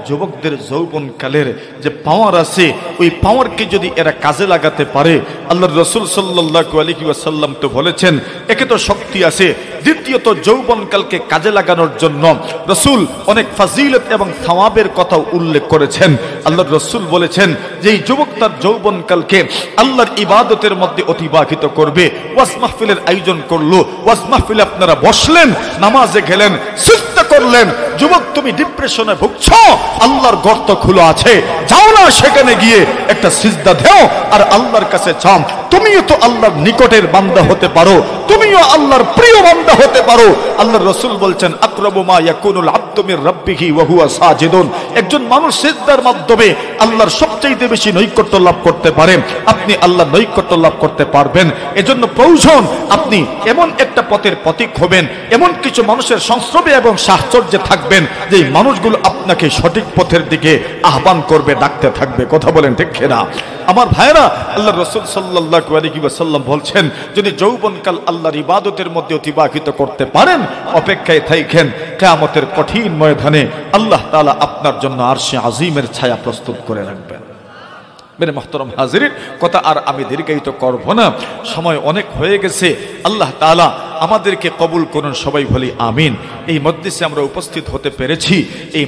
যুবকদের যৌবনকালের যে পাওয়ার আছে, ওই পাওয়ারকে যদি এরা কাজে লাগাতে পারে, আল্লাহর রাসূল সাল্লাল্লাহু আলাইহি ওয়াসাল্লাম তো বলেছেন একে তো শক্তি আছে, দ্বিতীয়ত যৌবনকালকে কাজে লাগানোর জন্য রাসূল অনেক ফাজিলত এবং সওয়াবের কথা উল্লেখ করেছেন। আল্লাহর রাসূল বলেছেন যে এই যুবক তার যৌবনকালকে আল্লাহর ইবাদতের মধ্যে অতিবাহিত করবে। ওয়াজ মাহফিলের আয়োজন করলো, ওয়াজ মাহফিলে আপনারা বসলেন, নামাজে গেলেন, সিজদা করলেন। যুবক, তুমি ডিপ্রেশনে ভুগছো, আল্লাহর গর্ত খোলা আছে, যাও না সেখানে গিয়ে একটা সিজদা দাও আর আল্লাহর কাছে চাও। তুমিও তো আল্লাহর নিকটের বান্দা হতে পারো, তুমিও আল্লাহর প্রিয় বান্দা হতে পারো। আল্লাহর রাসূল বলছেন, আকরাবু মা ইয়াকুনুল আবদু মির রাব্বিহি ওয়া হুয়া সাজিদুন। একজন মানুষ সিজদার মাধ্যমে আল্লাহর সবচেয়ে বেশি নৈকট্য লাভ করতে পারে। আপনি আল্লাহর নৈকট্য লাভ করতে পারবেন। এজন্য প্রয়োজন আপনি এমন একটা পথের পথিক হবেন, এমন কিছু মানুষের সংস্রবে এবং সাহচর্যে থাকবেন যে মানুষগুলো আপনাকে সঠিক পথের দিকে আহ্বান করবে, ডাকতে থাকবে। কথা বলেন ঠিক কিনা? আমার ভাইরা, আল্লাহর রাসূল সাল্লাল্লাহু আলাইহি ওয়াসাল্লাম বলছেন, যদি যৌবনকাল আল্লাহর ইবাদতের মধ্যে অতিবাহিত করতে পারেন, অপেক্ষায় থাকেন, কিয়ামতের কঠিন ময়দানে আল্লাহ তাআলা আপনার জন্য আরশে আজিমের ছায়া প্রস্তুত করে রাখবেন। মেরে মুহতারাম হাজিরিন, কথা আর আমি দীর্ঘায়িত করব না, সময় অনেক হয়ে গেছে। আল্লাহ তাআলা আমাদেরকে কবুল করুন, সবাই বলি আমিন। এই মজলিসে আমরা উপস্থিত হতে পেরেছি, এই